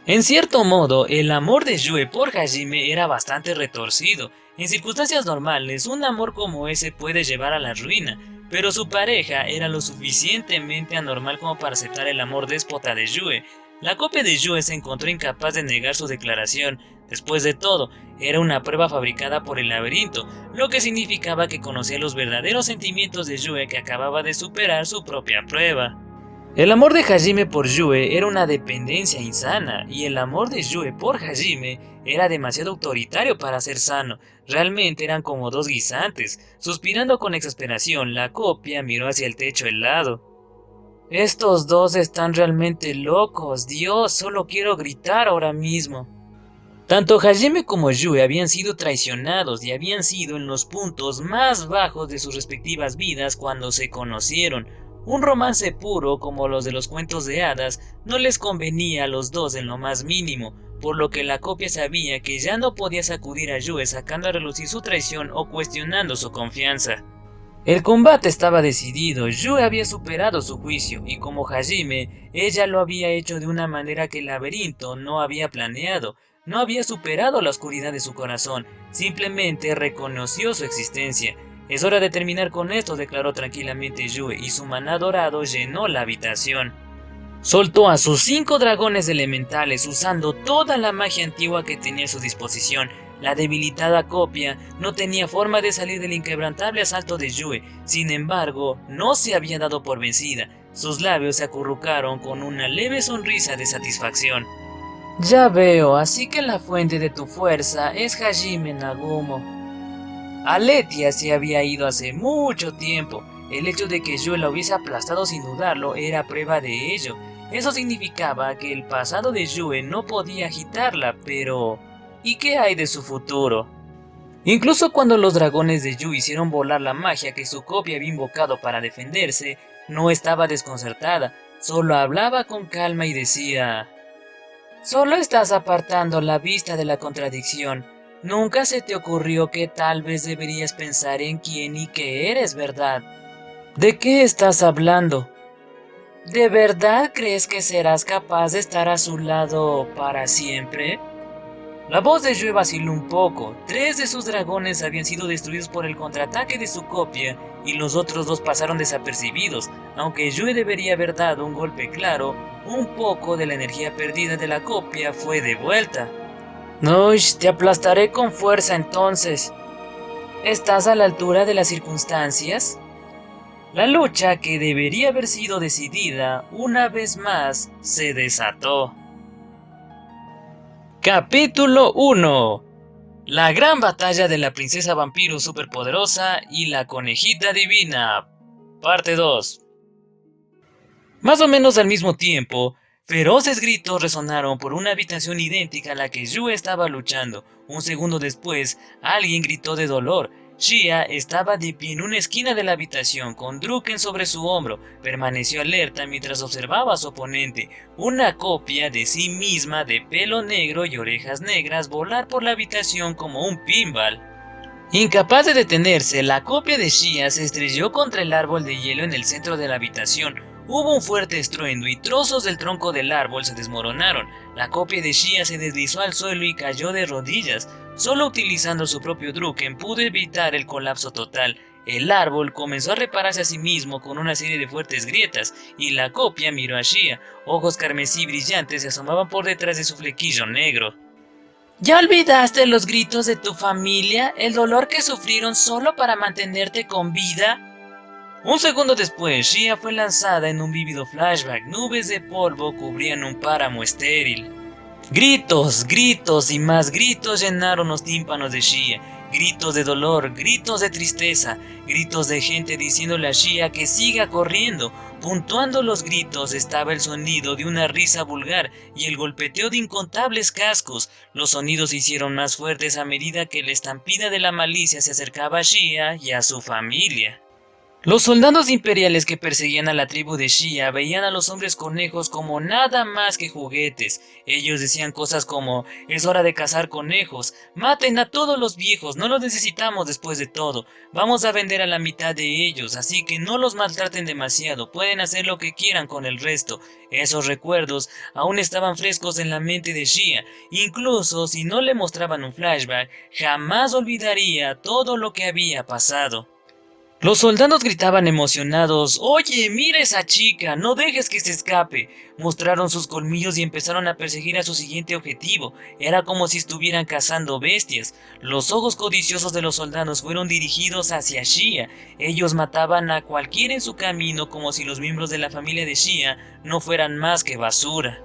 S1: En cierto modo, el amor de Yue por Hajime era bastante retorcido. En circunstancias normales, un amor como ese puede llevar a la ruina, pero su pareja era lo suficientemente anormal como para aceptar el amor déspota de Yue. La copia de Yue se encontró incapaz de negar su declaración. Después de todo, era una prueba fabricada por el laberinto, lo que significaba que conocía los verdaderos sentimientos de Yue que acababa de superar su propia prueba. El amor de Hajime por Yue era una dependencia insana, y el amor de Yue por Hajime era demasiado autoritario para ser sano. Realmente eran como dos guisantes. Suspirando con exasperación, la copia miró hacia el techo helado. Estos dos están realmente locos. Dios, solo quiero gritar ahora mismo. Tanto Hajime como Yue habían sido traicionados y habían sido en los puntos más bajos de sus respectivas vidas cuando se conocieron. Un romance puro como los de los cuentos de hadas no les convenía a los dos en lo más mínimo, por lo que la copia sabía que ya no podía sacudir a Yue sacando a relucir su traición o cuestionando su confianza. El combate estaba decidido, Yue había superado su juicio y como Hajime, ella lo había hecho de una manera que el laberinto no había planeado. No había superado la oscuridad de su corazón, simplemente reconoció su existencia. Es hora de terminar con esto, declaró tranquilamente Yue, y su maná dorado llenó la habitación. Soltó a sus 5 dragones elementales usando toda la magia antigua que tenía a su disposición. La debilitada copia no tenía forma de salir del inquebrantable asalto de Yue, sin embargo, no se había dado por vencida. Sus labios se acurrucaron con una leve sonrisa de satisfacción. Ya veo, así que la fuente de tu fuerza es Hajime Nagumo. Aletia se había ido hace mucho tiempo. El hecho de que Yue la hubiese aplastado sin dudarlo era prueba de ello. Eso significaba que el pasado de Yue no podía agitarla, pero ¿y qué hay de su futuro? Incluso cuando los dragones de Yue hicieron volar la magia que su copia había invocado para defenderse, no estaba desconcertada, solo hablaba con calma y decía: solo estás apartando la vista de la contradicción. ¿Nunca se te ocurrió que tal vez deberías pensar en quién y qué eres, verdad? ¿De qué estás hablando? ¿De verdad crees que serás capaz de estar a su lado para siempre? La voz de Yue vaciló un poco. 3 de sus dragones habían sido destruidos por el contraataque de su copia y los otros 2 pasaron desapercibidos. Aunque Yue debería haber dado un golpe claro, un poco de la energía perdida de la copia fue devuelta. No, te aplastaré con fuerza entonces. ¿Estás a la altura de las circunstancias? La lucha, que debería haber sido decidida, una vez más se desató. Capítulo 1. La gran batalla de la princesa vampiro superpoderosa y la conejita divina. Parte 2. Más o menos al mismo tiempo, feroces gritos resonaron por una habitación idéntica a la que Yue estaba luchando. Un segundo después, alguien gritó de dolor. Xia estaba de pie en una esquina de la habitación con Druken sobre su hombro. Permaneció alerta mientras observaba a su oponente, una copia de sí misma de pelo negro y orejas negras, volar por la habitación como un pinball. Incapaz de detenerse, la copia de Xia se estrelló contra el árbol de hielo en el centro de la habitación. Hubo un fuerte estruendo y trozos del tronco del árbol se desmoronaron. La copia de Xia se deslizó al suelo y cayó de rodillas. Solo utilizando su propio Druken pudo evitar el colapso total. El árbol comenzó a repararse a sí mismo con una serie de fuertes grietas, y la copia miró a Xia. Ojos carmesí brillantes se asomaban por detrás de su flequillo negro. ¿Ya olvidaste los gritos de tu familia? ¿El dolor que sufrieron solo para mantenerte con vida? Un segundo después, Shia fue lanzada en un vívido flashback. Nubes de polvo cubrían un páramo estéril. Gritos, gritos y más gritos llenaron los tímpanos de Shia. Gritos de dolor, gritos de tristeza, gritos de gente diciéndole a Shia que siga corriendo. Puntuando los gritos estaba el sonido de una risa vulgar y el golpeteo de incontables cascos. Los sonidos se hicieron más fuertes a medida que la estampida de la malicia se acercaba a Shia y a su familia. Los soldados imperiales que perseguían a la tribu de Shia veían a los hombres conejos como nada más que juguetes. Ellos decían cosas como: es hora de cazar conejos, maten a todos los viejos, no los necesitamos después de todo, vamos a vender a la mitad de ellos, así que no los maltraten demasiado, pueden hacer lo que quieran con el resto. Esos recuerdos aún estaban frescos en la mente de Shia, incluso si no le mostraban un flashback, jamás olvidaría todo lo que había pasado. Los soldados gritaban emocionados: «¡Oye, mira esa chica! ¡No dejes que se escape!». Mostraron sus colmillos y empezaron a perseguir a su siguiente objetivo. Era como si estuvieran cazando bestias. Los ojos codiciosos de los soldados fueron dirigidos hacia Shia. Ellos mataban a cualquiera en su camino como si los miembros de la familia de Shia no fueran más que basura.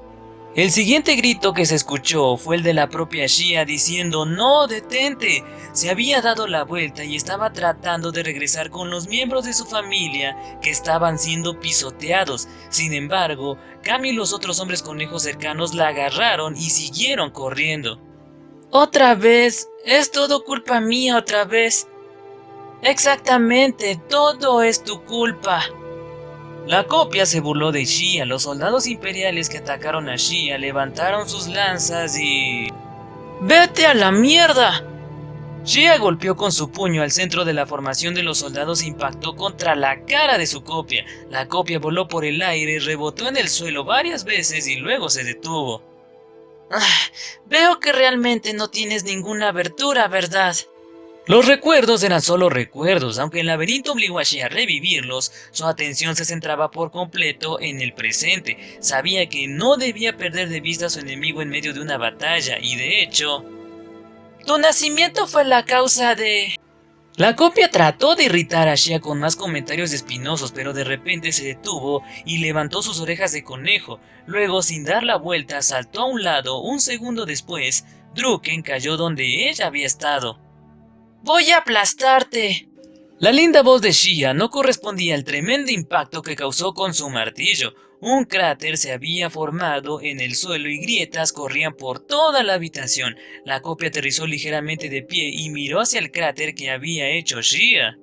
S1: El siguiente grito que se escuchó fue el de la propia Shia diciendo: «¡No, detente!». Se había dado la vuelta y estaba tratando de regresar con los miembros de su familia que estaban siendo pisoteados. Sin embargo, Kami y los otros hombres conejos cercanos la agarraron y siguieron corriendo. «¡Otra vez! ¡Es todo culpa mía otra vez!». «Exactamente, todo es tu culpa». La copia se burló de Shia. Los soldados imperiales que atacaron a Shia levantaron sus lanzas y... «¡Vete a la mierda!». Shia golpeó con su puño al centro de la formación de los soldados e impactó contra la cara de su copia. La copia voló por el aire, rebotó en el suelo varias veces y luego se detuvo. «Veo que realmente no tienes ninguna abertura, ¿verdad?». Los recuerdos eran solo recuerdos, aunque el laberinto obligó a Shia a revivirlos, su atención se centraba por completo en el presente. Sabía que no debía perder de vista a su enemigo en medio de una batalla, y de hecho... «Tu nacimiento fue la causa de...». La copia trató de irritar a Shia con más comentarios espinosos, pero de repente se detuvo y levantó sus orejas de conejo. Luego, sin dar la vuelta, saltó a un lado. Un segundo después, Druken cayó donde ella había estado. «¡Voy a aplastarte!». La linda voz de Shia no correspondía al tremendo impacto que causó con su martillo. Un cráter se había formado en el suelo y grietas corrían por toda la habitación. La copia aterrizó ligeramente de pie y miró hacia el cráter que había hecho Shia.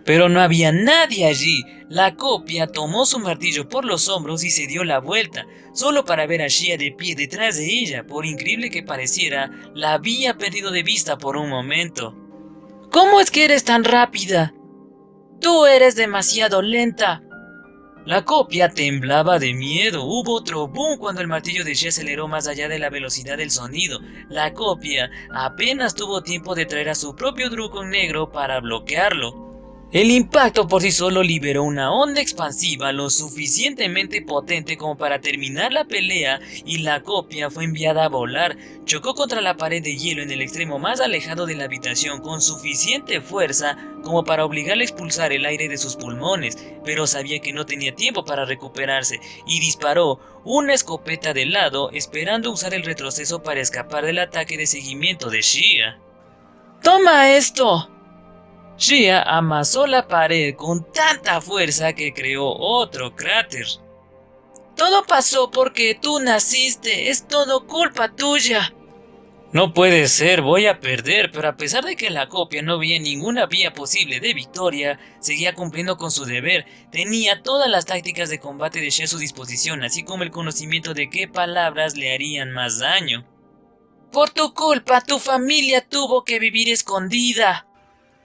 S1: Pero no había nadie allí. La copia tomó su martillo por los hombros y se dio la vuelta, solo para ver a Shia de pie detrás de ella. Por increíble que pareciera, la había perdido de vista por un momento. «¿Cómo es que eres tan rápida? Tú eres demasiado lenta». La copia temblaba de miedo. Hubo otro boom cuando el martillo de Shia aceleró más allá de la velocidad del sonido. La copia apenas tuvo tiempo de traer a su propio Druken negro para bloquearlo. El impacto por sí solo liberó una onda expansiva lo suficientemente potente como para terminar la pelea y la copia fue enviada a volar. Chocó contra la pared de hielo en el extremo más alejado de la habitación con suficiente fuerza como para obligarle a expulsar el aire de sus pulmones, pero sabía que no tenía tiempo para recuperarse y disparó una escopeta de lado esperando usar el retroceso para escapar del ataque de seguimiento de Shia. «¡Toma esto!». Shia amasó la pared con tanta fuerza que creó otro cráter. «Todo pasó porque tú naciste, es todo culpa tuya». «No puede ser, voy a perder», pero a pesar de que la copia no veía ninguna vía posible de victoria, seguía cumpliendo con su deber. Tenía todas las tácticas de combate de Shia a su disposición, así como el conocimiento de qué palabras le harían más daño. «Por tu culpa, tu familia tuvo que vivir escondida».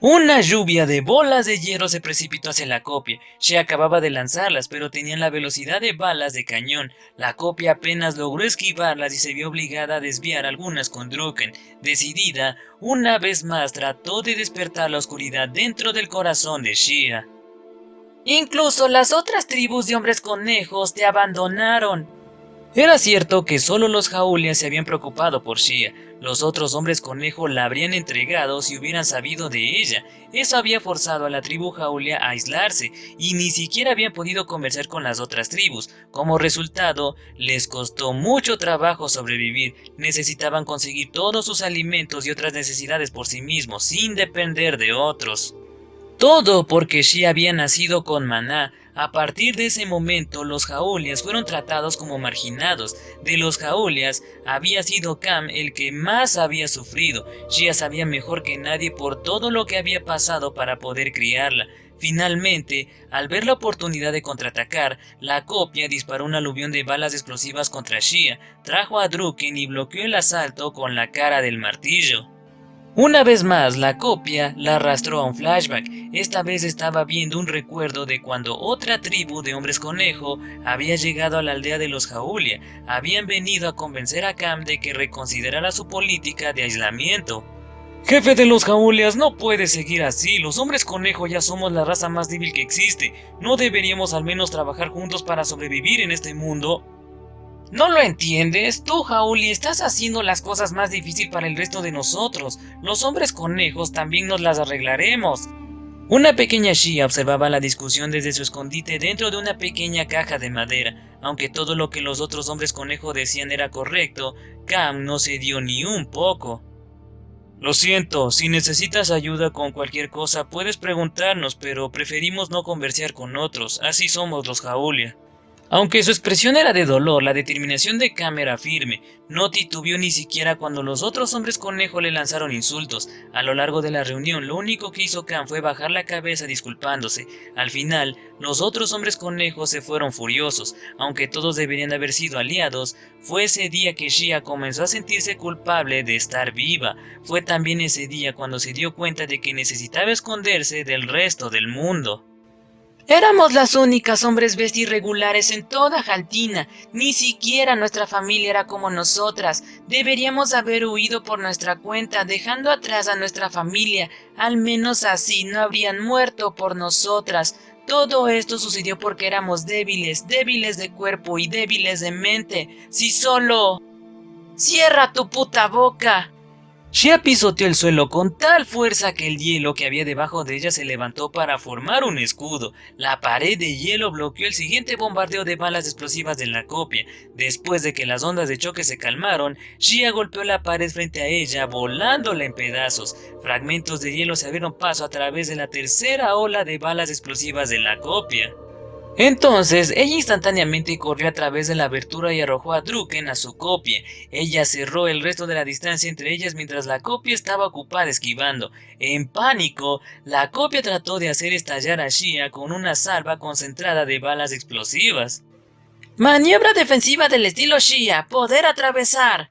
S1: Una lluvia de bolas de hierro se precipitó hacia la copia. Shia acababa de lanzarlas, pero tenían la velocidad de balas de cañón. La copia apenas logró esquivarlas y se vio obligada a desviar algunas con Druken. Decidida, una vez más trató de despertar la oscuridad dentro del corazón de Shia. «Incluso las otras tribus de hombres conejos te abandonaron». Era cierto que solo los Jaulias se habían preocupado por Shia. Los otros hombres conejo la habrían entregado si hubieran sabido de ella. Eso había forzado a la tribu Jaulia a aislarse y ni siquiera habían podido conversar con las otras tribus. Como resultado, les costó mucho trabajo sobrevivir. Necesitaban conseguir todos sus alimentos y otras necesidades por sí mismos, sin depender de otros. Todo porque Shia había nacido con maná. A partir de ese momento, los Jaulias fueron tratados como marginados. De los Jaulias, había sido Cam el que más había sufrido. Shia sabía mejor que nadie por todo lo que había pasado para poder criarla. Finalmente, al ver la oportunidad de contraatacar, la copia disparó un aluvión de balas explosivas contra Shia, trajo a Druken y bloqueó el asalto con la cara del martillo. Una vez más, la copia la arrastró a un flashback. Esta vez estaba viendo un recuerdo de cuando otra tribu de hombres conejo había llegado a la aldea de los Jaulia. Habían venido a convencer a Cam de que reconsiderara su política de aislamiento.
S2: Jefe de los Jaulias, no puede seguir así. Los hombres conejo ya somos la raza más débil que existe. ¿No deberíamos al menos trabajar juntos para sobrevivir en este mundo?
S1: ¿No lo entiendes? Tú, Jauli, estás haciendo las cosas más difíciles para el resto de nosotros. Los hombres conejos también nos las arreglaremos. Una pequeña Shia observaba la discusión desde su escondite dentro de una pequeña caja de madera. Aunque todo lo que los otros hombres conejo decían era correcto, Cam no cedió ni un poco.
S2: Lo siento, si necesitas ayuda con cualquier cosa puedes preguntarnos, pero preferimos no conversar con otros, así somos los Jaulia.
S1: Aunque su expresión era de dolor, la determinación de Cam era firme. No titubeó ni siquiera cuando los otros hombres conejo le lanzaron insultos. A lo largo de la reunión, lo único que hizo Cam fue bajar la cabeza disculpándose. Al final, los otros hombres conejos se fueron furiosos. Aunque todos deberían haber sido aliados, fue ese día que Shia comenzó a sentirse culpable de estar viva. Fue también ese día cuando se dio cuenta de que necesitaba esconderse del resto del mundo. Éramos las únicas hombres bestia irregulares en toda Jaltina. Ni siquiera nuestra familia era como nosotras. Deberíamos haber huido por nuestra cuenta, dejando atrás a nuestra familia. Al menos así no habrían muerto por nosotras. Todo esto sucedió porque éramos débiles de cuerpo y débiles de mente. Si solo... ¡Cierra tu puta boca! Shia pisoteó el suelo con tal fuerza que el hielo que había debajo de ella se levantó para formar un escudo. La pared de hielo bloqueó el siguiente bombardeo de balas explosivas de la copia. Después de que las ondas de choque se calmaron, Shia golpeó la pared frente a ella, volándola en pedazos. Fragmentos de hielo se abrieron paso a través de la tercera ola de balas explosivas de la copia. Entonces, ella instantáneamente corrió a través de la abertura y arrojó a Druken a su copia. Ella cerró el resto de la distancia entre ellas mientras la copia estaba ocupada esquivando. En pánico, la copia trató de hacer estallar a Shia con una salva concentrada de balas explosivas. Maniobra defensiva del estilo Shia, poder atravesar.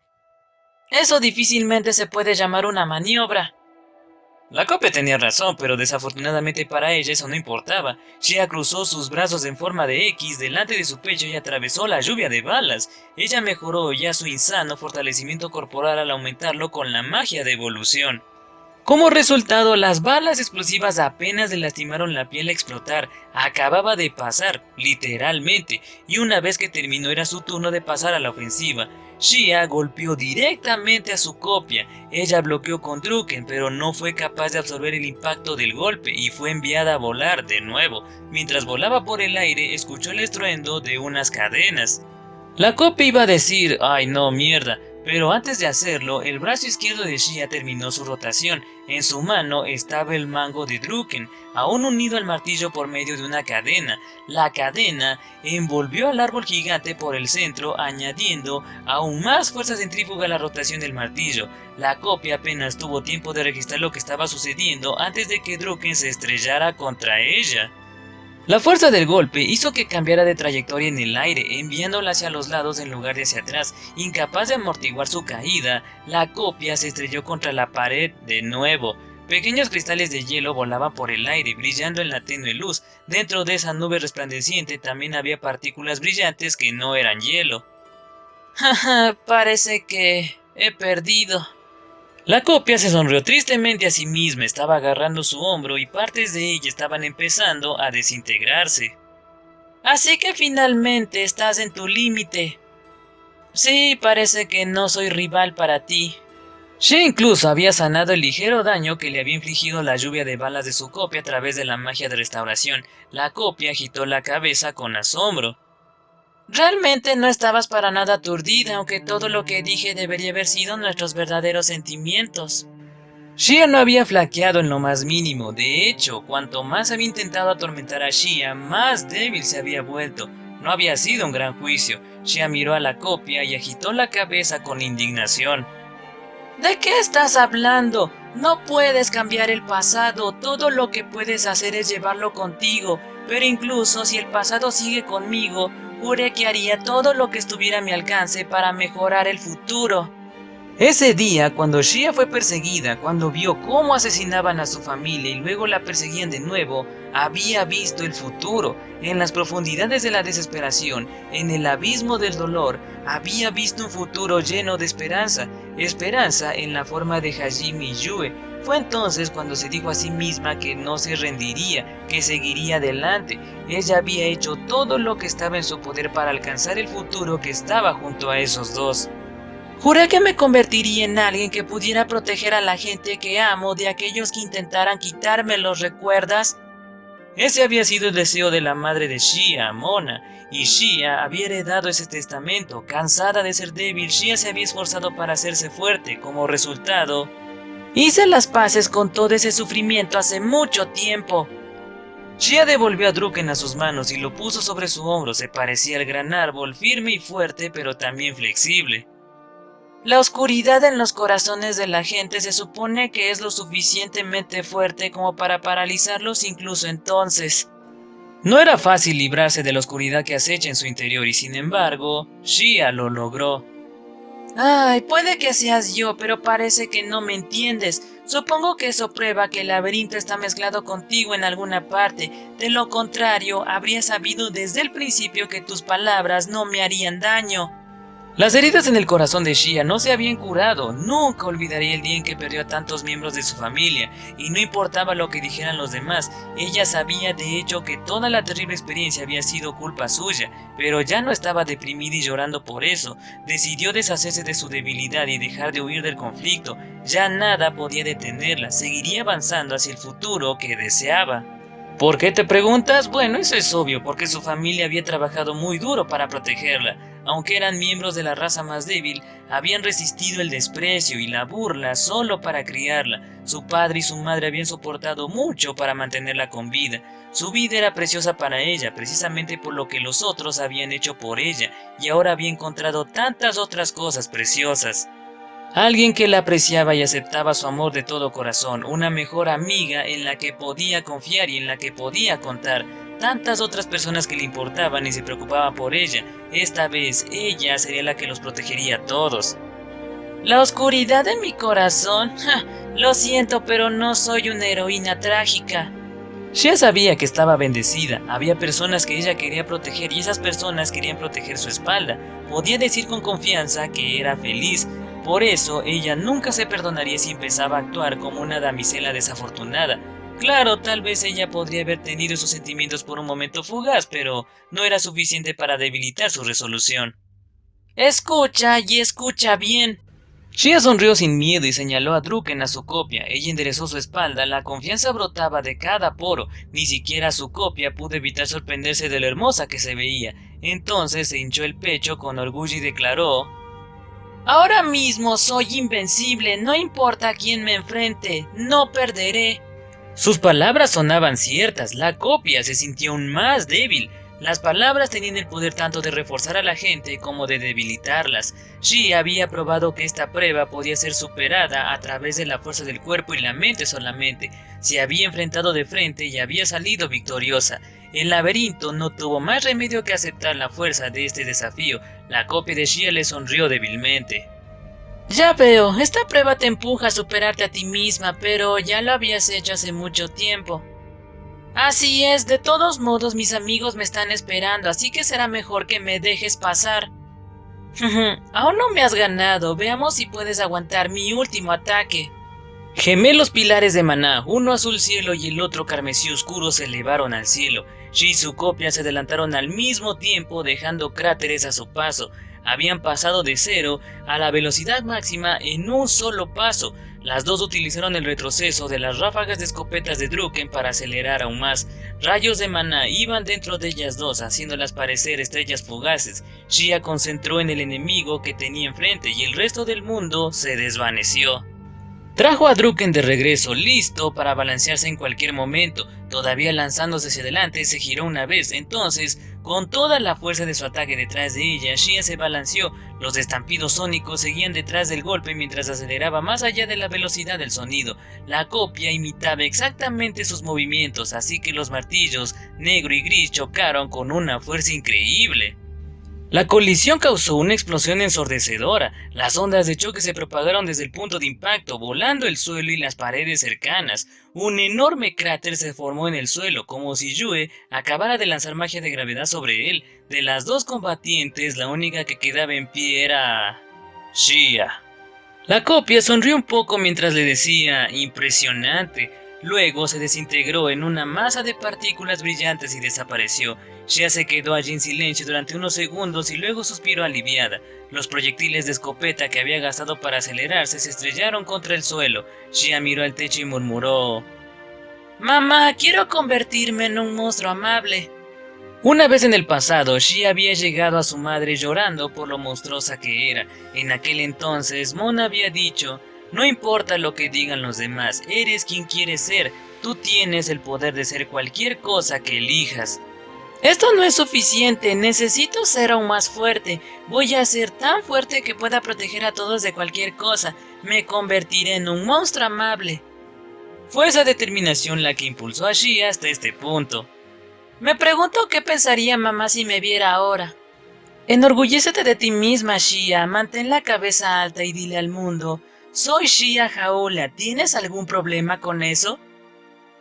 S1: Eso difícilmente se puede llamar una maniobra. La copia tenía razón, pero desafortunadamente para ella eso no importaba. Shia cruzó sus brazos en forma de X delante de su pecho y atravesó la lluvia de balas. Ella mejoró ya su insano fortalecimiento corporal al aumentarlo con la magia de evolución. Como resultado, las balas explosivas apenas le lastimaron la piel a explotar. Acababa de pasar, literalmente, y una vez que terminó era su turno de pasar a la ofensiva. Shia golpeó directamente a su copia. Ella bloqueó con Druken, pero no fue capaz de absorber el impacto del golpe y fue enviada a volar de nuevo. Mientras volaba por el aire, escuchó el estruendo de unas cadenas. La copia iba a decir, ¡ay no, mierda! Pero antes de hacerlo, el brazo izquierdo de Shia terminó su rotación. En su mano estaba el mango de Druken, aún unido al martillo por medio de una cadena. La cadena envolvió al árbol gigante por el centro, añadiendo aún más fuerza centrífuga a la rotación del martillo. La copia apenas tuvo tiempo de registrar lo que estaba sucediendo antes de que Druken se estrellara contra ella. La fuerza del golpe hizo que cambiara de trayectoria en el aire, enviándola hacia los lados en lugar de hacia atrás. Incapaz de amortiguar su caída, la copia se estrelló contra la pared de nuevo. Pequeños cristales de hielo volaban por el aire, brillando en la tenue luz. Dentro de esa nube resplandeciente también había partículas brillantes que no eran hielo. Jaja, parece que he perdido. La copia se sonrió tristemente a sí misma, estaba agarrando su hombro y partes de ella estaban empezando a desintegrarse. Así que finalmente estás en tu límite. Sí, parece que no soy rival para ti.
S2: Xie incluso había sanado el ligero daño que le había infligido la lluvia de balas de su copia a través de la magia de restauración. La copia agitó la cabeza con asombro.
S1: Realmente no estabas para nada aturdida, aunque todo lo que dije debería haber sido nuestros verdaderos sentimientos.
S2: Xia no había flaqueado en lo más mínimo. De hecho, cuanto más había intentado atormentar a Xia, más débil se había vuelto. No había sido un gran juicio. Xia miró a la copia y agitó la cabeza con indignación.
S1: ¿De qué estás hablando? No puedes cambiar el pasado, todo lo que puedes hacer es llevarlo contigo, pero incluso si el pasado sigue conmigo, juré que haría todo lo que estuviera a mi alcance para mejorar el futuro.
S2: Ese día, cuando Xia fue perseguida, cuando vio cómo asesinaban a su familia y luego la perseguían de nuevo, había visto el futuro. En las profundidades de la desesperación, en el abismo del dolor, había visto un futuro lleno de esperanza. Esperanza en la forma de Hajime Yue. Fue entonces cuando se dijo a sí misma que no se rendiría, que seguiría adelante. Ella había hecho todo lo que estaba en su poder para alcanzar el futuro que estaba junto a esos dos.
S1: Juré que me convertiría en alguien que pudiera proteger a la gente que amo de aquellos que intentaran quitármelos, ¿recuerdas?
S2: Ese había sido el deseo de la madre de Xia, Mona, y Xia había heredado ese testamento. Cansada de ser débil, Xia se había esforzado para hacerse fuerte. Como resultado,
S1: hice las paces con todo ese sufrimiento hace mucho tiempo.
S2: Xia devolvió a Druken a sus manos y lo puso sobre su hombro. Se parecía al gran árbol, firme y fuerte, pero también flexible.
S1: La oscuridad en los corazones de la gente se supone que es lo suficientemente fuerte como para paralizarlos incluso entonces.
S2: No era fácil librarse de la oscuridad que acecha en su interior y sin embargo, Xia lo logró.
S1: Ay, puede que seas yo, pero parece que no me entiendes. Supongo que eso prueba que el laberinto está mezclado contigo en alguna parte. De lo contrario, habría sabido desde el principio que tus palabras no me harían daño.
S2: Las heridas en el corazón de Xia no se habían curado. Nunca olvidaría el día en que perdió a tantos miembros de su familia, y no importaba lo que dijeran los demás. Ella sabía de hecho que toda la terrible experiencia había sido culpa suya, pero ya no estaba deprimida y llorando por eso. Decidió deshacerse de su debilidad y dejar de huir del conflicto. Ya nada podía detenerla, seguiría avanzando hacia el futuro que deseaba. ¿Por qué te preguntas? Bueno, eso es obvio, porque su familia había trabajado muy duro para protegerla. Aunque eran miembros de la raza más débil, habían resistido el desprecio y la burla solo para criarla. Su padre y su madre habían soportado mucho para mantenerla con vida. Su vida era preciosa para ella, precisamente por lo que los otros habían hecho por ella, y ahora había encontrado tantas otras cosas preciosas. Alguien que la apreciaba y aceptaba su amor de todo corazón, una mejor amiga en la que podía confiar y en la que podía contar. Tantas otras personas que le importaban y se preocupaban por ella. Esta vez ella sería la que los protegería a todos.
S1: La oscuridad de mi corazón. Lo siento, pero no soy una heroína trágica.
S2: Xia sabía que estaba bendecida. Había personas que ella quería proteger y esas personas querían proteger su espalda. Podía decir con confianza que era feliz. Por eso ella nunca se perdonaría si empezaba a actuar como una damisela desafortunada. Claro, tal vez ella podría haber tenido esos sentimientos por un momento fugaz, pero no era suficiente para debilitar su resolución.
S1: Escucha y escucha bien.
S2: Xia sonrió sin miedo y señaló a Druken a su copia. Ella enderezó su espalda, la confianza brotaba de cada poro. Ni siquiera su copia pudo evitar sorprenderse de lo hermosa que se veía. Entonces se hinchó el pecho con orgullo y declaró:
S1: ahora mismo soy invencible, no importa a quién me enfrente, no perderé.
S2: Sus palabras sonaban ciertas, la copia se sintió aún más débil. Las palabras tenían el poder tanto de reforzar a la gente como de debilitarlas. Xia había probado que esta prueba podía ser superada a través de la fuerza del cuerpo y la mente solamente. Se había enfrentado de frente y había salido victoriosa. El laberinto no tuvo más remedio que aceptar la fuerza de este desafío. La copia de Xia le sonrió débilmente.
S1: Ya veo, esta prueba te empuja a superarte a ti misma, pero ya lo habías hecho hace mucho tiempo. Así es, de todos modos mis amigos me están esperando, así que será mejor que me dejes pasar. Aún no me has ganado, veamos si puedes aguantar mi último ataque.
S2: Gemelos pilares de maná, uno azul cielo y el otro carmesí oscuro, se elevaron al cielo. Xia y su copia se adelantaron al mismo tiempo, dejando cráteres a su paso. habían pasado de 0 a la velocidad máxima en un solo paso. Las dos utilizaron el retroceso de las ráfagas de escopetas de Druken para acelerar aún más. Rayos de maná iban dentro de ellas dos, haciéndolas parecer estrellas fugaces. Shia concentró en el enemigo que tenía enfrente y el resto del mundo se desvaneció. Trajo a Druken de regreso, listo para balancearse en cualquier momento. Todavía lanzándose hacia adelante, se giró una vez. Entonces, con toda la fuerza de su ataque detrás de ella, Shia se balanceó. Los estampidos sónicos seguían detrás del golpe mientras aceleraba más allá de la velocidad del sonido. La copia imitaba exactamente sus movimientos, así que los martillos negro y gris chocaron con una fuerza increíble. La colisión causó una explosión ensordecedora. Las ondas de choque se propagaron desde el punto de impacto, volando el suelo y las paredes cercanas. Un enorme cráter se formó en el suelo, como si Yue acabara de lanzar magia de gravedad sobre él. De las dos combatientes, la única que quedaba en pie era Shia. La copia sonrió un poco mientras le decía «impresionante». Luego se desintegró en una masa de partículas brillantes y desapareció. Shia se quedó allí en silencio durante unos segundos y luego suspiró aliviada. Los proyectiles de escopeta que había gastado para acelerarse se estrellaron contra el suelo. Shia miró al techo y murmuró: «Mamá, quiero convertirme en un monstruo amable». Una vez en el pasado, Shia había llegado a su madre llorando por lo monstruosa que era. En aquel entonces, Mon había dicho: «No importa lo que digan los demás, eres quien quieres ser. Tú tienes el poder de ser cualquier cosa que elijas». «Esto no es suficiente, necesito ser aún más fuerte. Voy a ser tan fuerte que pueda proteger a todos de cualquier cosa. Me convertiré en un monstruo amable». Fue esa determinación la que impulsó a Shia hasta este punto. «Me pregunto qué pensaría mamá si me viera ahora». «Enorgullécete de ti misma, Shia. Mantén la cabeza alta y dile al mundo: soy Shia Jaula, ¿tienes algún problema con eso?»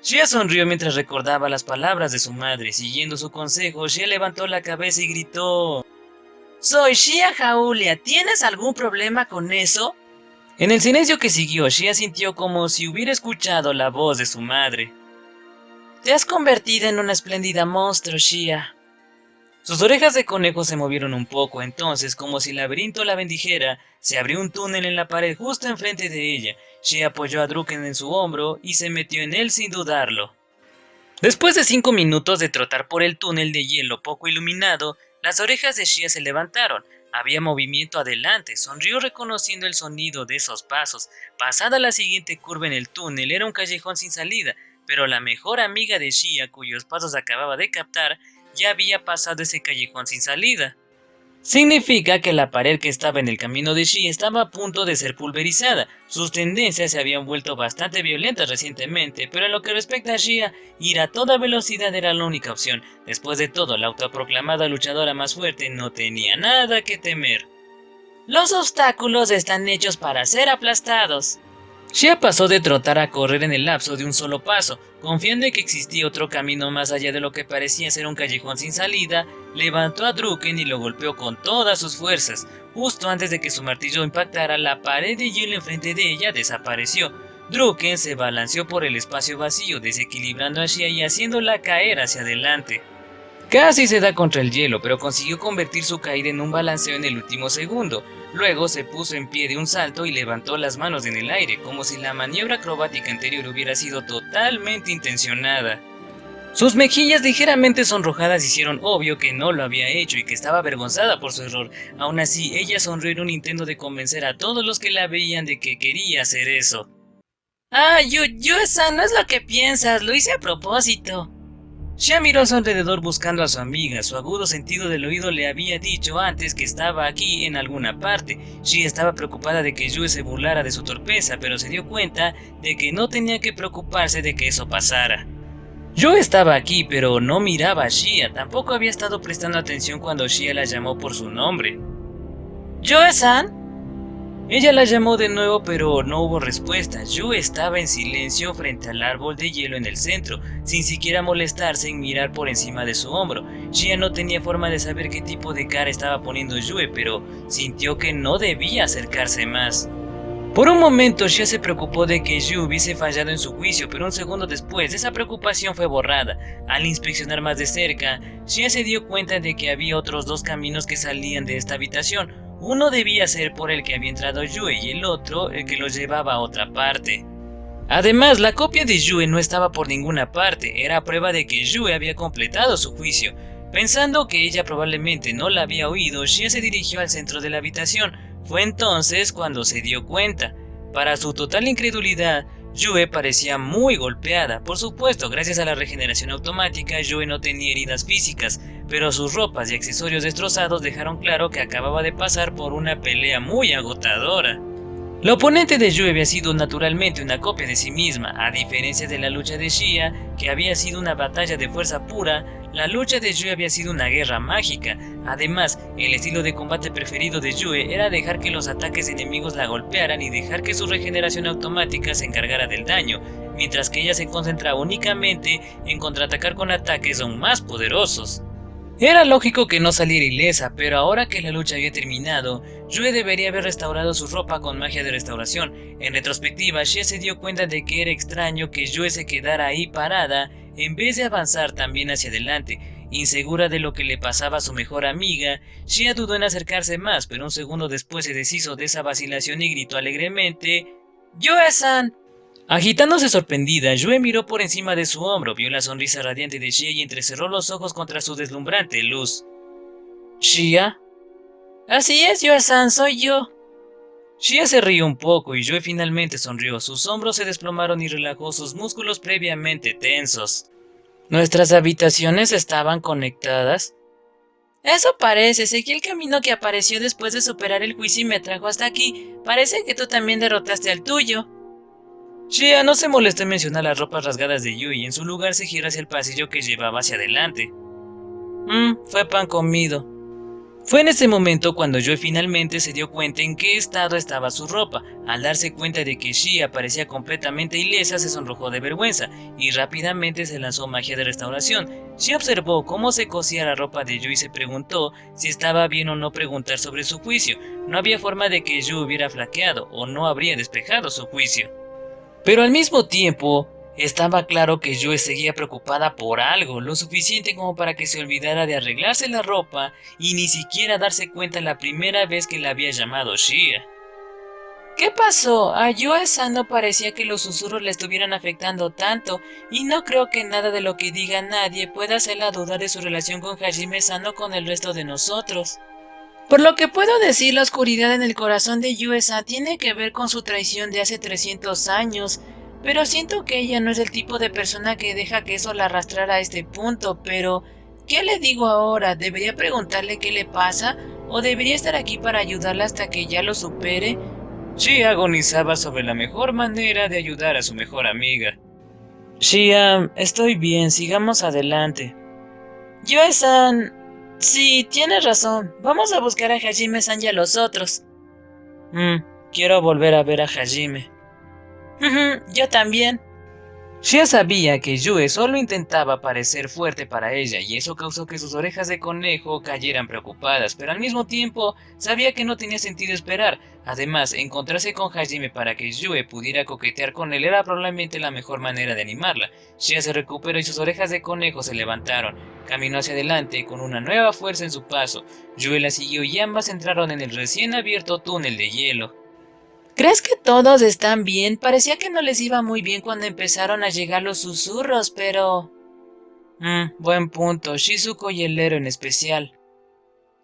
S2: Shia sonrió mientras recordaba las palabras de su madre. Siguiendo su consejo, Shia levantó la cabeza y gritó: «Soy Shia Jaula, ¿tienes algún problema con eso?» En el silencio que siguió, Shia sintió como si hubiera escuchado la voz de su madre. «Te has convertido en una espléndida monstruo, Shia». Sus orejas de conejo se movieron un poco, entonces, como si el laberinto la bendijera, se abrió un túnel en la pared justo enfrente de ella. Shia apoyó a Druken en su hombro y se metió en él sin dudarlo. Después de 5 minutos de trotar por el túnel de hielo poco iluminado, las orejas de Shia se levantaron. Había movimiento adelante, sonrió reconociendo el sonido de esos pasos. Pasada la siguiente curva en el túnel, era un callejón sin salida, pero la mejor amiga de Shia, cuyos pasos acababa de captar, ya había pasado ese callejón sin salida. Significa que la pared que estaba en el camino de Shia estaba a punto de ser pulverizada. Sus tendencias se habían vuelto bastante violentas recientemente, pero en lo que respecta a Shia, ir a toda velocidad era la única opción. Después de todo, la autoproclamada luchadora más fuerte no tenía nada que temer. «Los obstáculos están hechos para ser aplastados». Shia pasó de trotar a correr en el lapso de un solo paso. Confiando en que existía otro camino más allá de lo que parecía ser un callejón sin salida, levantó a Druken y lo golpeó con todas sus fuerzas. Justo antes de que su martillo impactara, la pared de hielo enfrente de ella desapareció. Druken se balanceó por el espacio vacío, desequilibrando a Shia y haciéndola caer hacia adelante. Casi se da contra el hielo, pero consiguió convertir su caída en un balanceo en el último segundo. Luego se puso en pie de un salto y levantó las manos en el aire, como si la maniobra acrobática anterior hubiera sido totalmente intencionada. Sus mejillas ligeramente sonrojadas hicieron obvio que no lo había hecho y que estaba avergonzada por su error. Aún así, ella sonrió en un intento de convencer a todos los que la veían de que quería hacer eso. «Ah, esa no es lo que piensas, lo hice a propósito». Shia miró a su alrededor buscando a su amiga. Su agudo sentido del oído le había dicho antes que estaba aquí en alguna parte. Shia estaba preocupada de que Yue se burlara de su torpeza, pero se dio cuenta de que no tenía que preocuparse de que eso pasara. Yue estaba aquí, pero no miraba a Shia. Tampoco había estado prestando atención cuando Shia la llamó por su nombre. «¿Yue-san?» Ella la llamó de nuevo, pero no hubo respuesta. Yue estaba en silencio frente al árbol de hielo en el centro, sin siquiera molestarse en mirar por encima de su hombro. Shia no tenía forma de saber qué tipo de cara estaba poniendo Yue, pero sintió que no debía acercarse más. Por un momento Shia se preocupó de que Yu hubiese fallado en su juicio, pero un segundo después esa preocupación fue borrada. Al inspeccionar más de cerca, Shia se dio cuenta de que había otros dos caminos que salían de esta habitación. Uno debía ser por el que había entrado Yue y el otro el que lo llevaba a otra parte. Además, la copia de Yue no estaba por ninguna parte, era prueba de que Yue había completado su juicio. Pensando que ella probablemente no la había oído, Shia se dirigió al centro de la habitación. Fue entonces cuando se dio cuenta. Para su total incredulidad, Yue parecía muy golpeada. Por supuesto, gracias a la regeneración automática, Yue no tenía heridas físicas, pero sus ropas y accesorios destrozados dejaron claro que acababa de pasar por una pelea muy agotadora. La oponente de Yue había sido naturalmente una copia de sí misma. A diferencia de la lucha de Shia, que había sido una batalla de fuerza pura, la lucha de Yue había sido una guerra mágica. Además, el estilo de combate preferido de Yue era dejar que los ataques enemigos la golpearan y dejar que su regeneración automática se encargara del daño, mientras que ella se concentraba únicamente en contraatacar con ataques aún más poderosos. Era lógico que no saliera ilesa, pero ahora que la lucha había terminado, Yue debería haber restaurado su ropa con magia de restauración. En retrospectiva, Shia se dio cuenta de que era extraño que Yue se quedara ahí parada en vez de avanzar también hacia adelante. Insegura de lo que le pasaba a su mejor amiga, Shia dudó en acercarse más, pero un segundo después se deshizo de esa vacilación y gritó alegremente: ¡Yue-san! Agitándose sorprendida, Yue miró por encima de su hombro, vio la sonrisa radiante de Shia y entrecerró los ojos contra su deslumbrante luz. ¿Shia? Así es, Yue-san, soy yo. Shia se rió un poco y Yue finalmente sonrió. Sus hombros se desplomaron y relajó sus músculos previamente tensos. ¿Nuestras habitaciones estaban conectadas? Eso parece, seguí el camino que apareció después de superar el juicio y me trajo hasta aquí. Parece que tú también derrotaste al tuyo. Shia no se molestó en mencionar las ropas rasgadas de Yue y en su lugar se giró hacia el pasillo que llevaba hacia adelante. Fue pan comido. Fue en ese momento cuando Yue finalmente se dio cuenta en qué estado estaba su ropa. Al darse cuenta de que Shia parecía completamente ilesa, se sonrojó de vergüenza y rápidamente se lanzó magia de restauración. Shia observó cómo se cosía la ropa de Yue y se preguntó si estaba bien o no preguntar sobre su juicio. No había forma de que Yue hubiera flaqueado o no habría despejado su juicio. Pero al mismo tiempo, estaba claro que Yue seguía preocupada por algo, lo suficiente como para que se olvidara de arreglarse la ropa y ni siquiera darse cuenta la primera vez que la había llamado Shia. ¿Qué pasó? A Yue-san no parecía que los susurros le estuvieran afectando tanto, y no creo que nada de lo que diga nadie pueda hacerla dudar de su relación con Hajime-san o con el resto de nosotros. Por lo que puedo decir, la oscuridad en el corazón de Yue-san tiene que ver con su traición de hace 300 años, pero siento que ella no es el tipo de persona que deja que eso la arrastrara a este punto, pero ¿qué le digo ahora? ¿Debería preguntarle qué le pasa? ¿O debería estar aquí para ayudarla hasta que ya lo supere? Shia agonizaba sobre la mejor manera de ayudar a su mejor amiga. Shia, estoy bien, sigamos adelante. Yue-san... Sí, tienes razón. Vamos a buscar a Hajime-san y a los otros. Quiero volver a ver a Hajime. Yo también. Shia sabía que Yue solo intentaba parecer fuerte para ella y eso causó que sus orejas de conejo cayeran preocupadas, pero al mismo tiempo sabía que no tenía sentido esperar. Además, encontrarse con Hajime para que Yue pudiera coquetear con él era probablemente la mejor manera de animarla. Shia se recuperó y sus orejas de conejo se levantaron. Caminó hacia adelante con una nueva fuerza en su paso. Yue la siguió y ambas entraron en el recién abierto túnel de hielo. ¿Crees que todos están bien? Parecía que no les iba muy bien cuando empezaron a llegar los susurros, pero... Buen punto, Shizuko y el héroe en especial.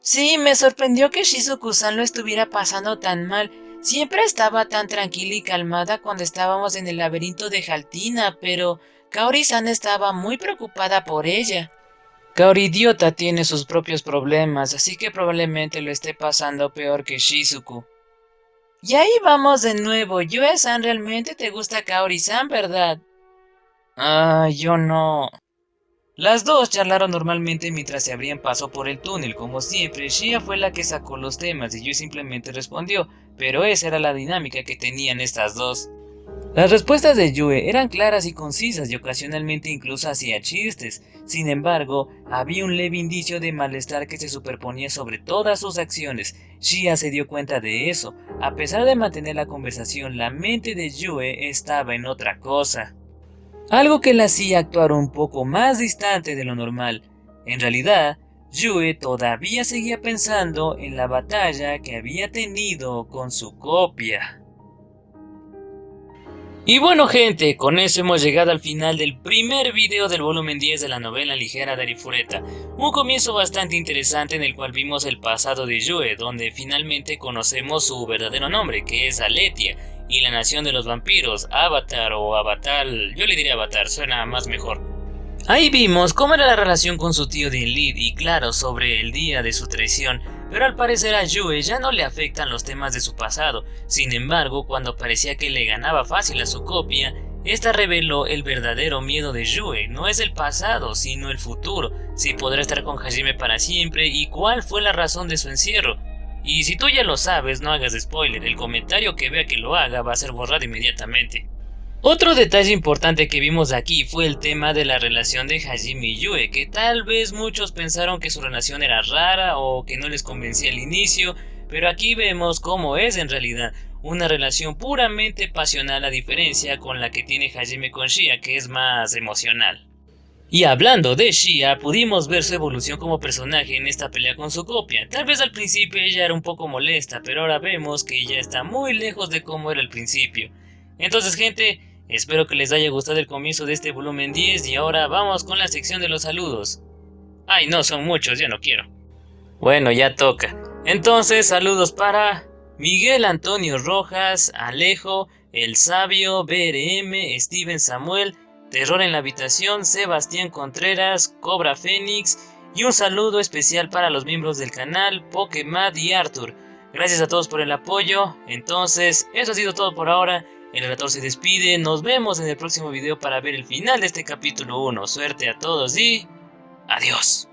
S2: Sí, me sorprendió que Shizuku-san lo estuviera pasando tan mal. Siempre estaba tan tranquila y calmada cuando estábamos en el laberinto de Jaltina, pero Kaori-san estaba muy preocupada por ella. Kaori idiota tiene sus propios problemas, así que probablemente lo esté pasando peor que Shizuku. Y ahí vamos de nuevo. Yue-san, realmente te gusta Kaori-san, ¿verdad? Yo no. Las dos charlaron normalmente mientras se abrían paso por el túnel. Como siempre, Shia fue la que sacó los temas y Yue simplemente respondió, pero esa era la dinámica que tenían estas dos. Las respuestas de Yue eran claras y concisas y ocasionalmente incluso hacía chistes. Sin embargo, había un leve indicio de malestar que se superponía sobre todas sus acciones. Xia se dio cuenta de eso. A pesar de mantener la conversación, la mente de Yue estaba en otra cosa. Algo que la hacía actuar un poco más distante de lo normal. En realidad, Yue todavía seguía pensando en la batalla que había tenido con su copia. Y bueno gente, con eso hemos llegado al final del primer video del volumen 10 de la novela ligera de Arifureta. Un comienzo bastante interesante en el cual vimos el pasado de Yue, donde finalmente conocemos su verdadero nombre, que es Aletia, y la nación de los vampiros, Avatar o Avatar, yo le diría Avatar, suena más mejor. Ahí vimos cómo era la relación con su tío Dinlid y claro, sobre el día de su traición, pero al parecer a Yue ya no le afectan los temas de su pasado. Sin embargo, cuando parecía que le ganaba fácil a su copia, esta reveló el verdadero miedo de Yue. No es el pasado, sino el futuro, si podrá estar con Hajime para siempre y cuál fue la razón de su encierro. Y si tú ya lo sabes, no hagas spoiler, el comentario que vea que lo haga va a ser borrado inmediatamente. Otro detalle importante que vimos aquí fue el tema de la relación de Hajime y Yue, que tal vez muchos pensaron que su relación era rara o que no les convencía al inicio, pero aquí vemos cómo es en realidad, una relación puramente pasional a diferencia con la que tiene Hajime con Xia, que es más emocional. Y hablando de Xia, pudimos ver su evolución como personaje en esta pelea con su copia. Tal vez al principio ella era un poco molesta, pero ahora vemos que ella está muy lejos de cómo era al principio. Entonces gente, espero que les haya gustado el comienzo de este volumen 10 y ahora vamos con la sección de los saludos. Ay, no, son muchos, ya no quiero. Bueno, ya toca. Entonces, saludos para Miguel Antonio Rojas, Alejo, El Sabio, BRM, Steven Samuel, Terror en la Habitación, Sebastián Contreras, Cobra Fénix y un saludo especial para los miembros del canal, Pokemad y Arthur. Gracias a todos por el apoyo. Entonces, eso ha sido todo por ahora. El relator se despide, nos vemos en el próximo video para ver el final de este capítulo 1. Suerte a todos y adiós.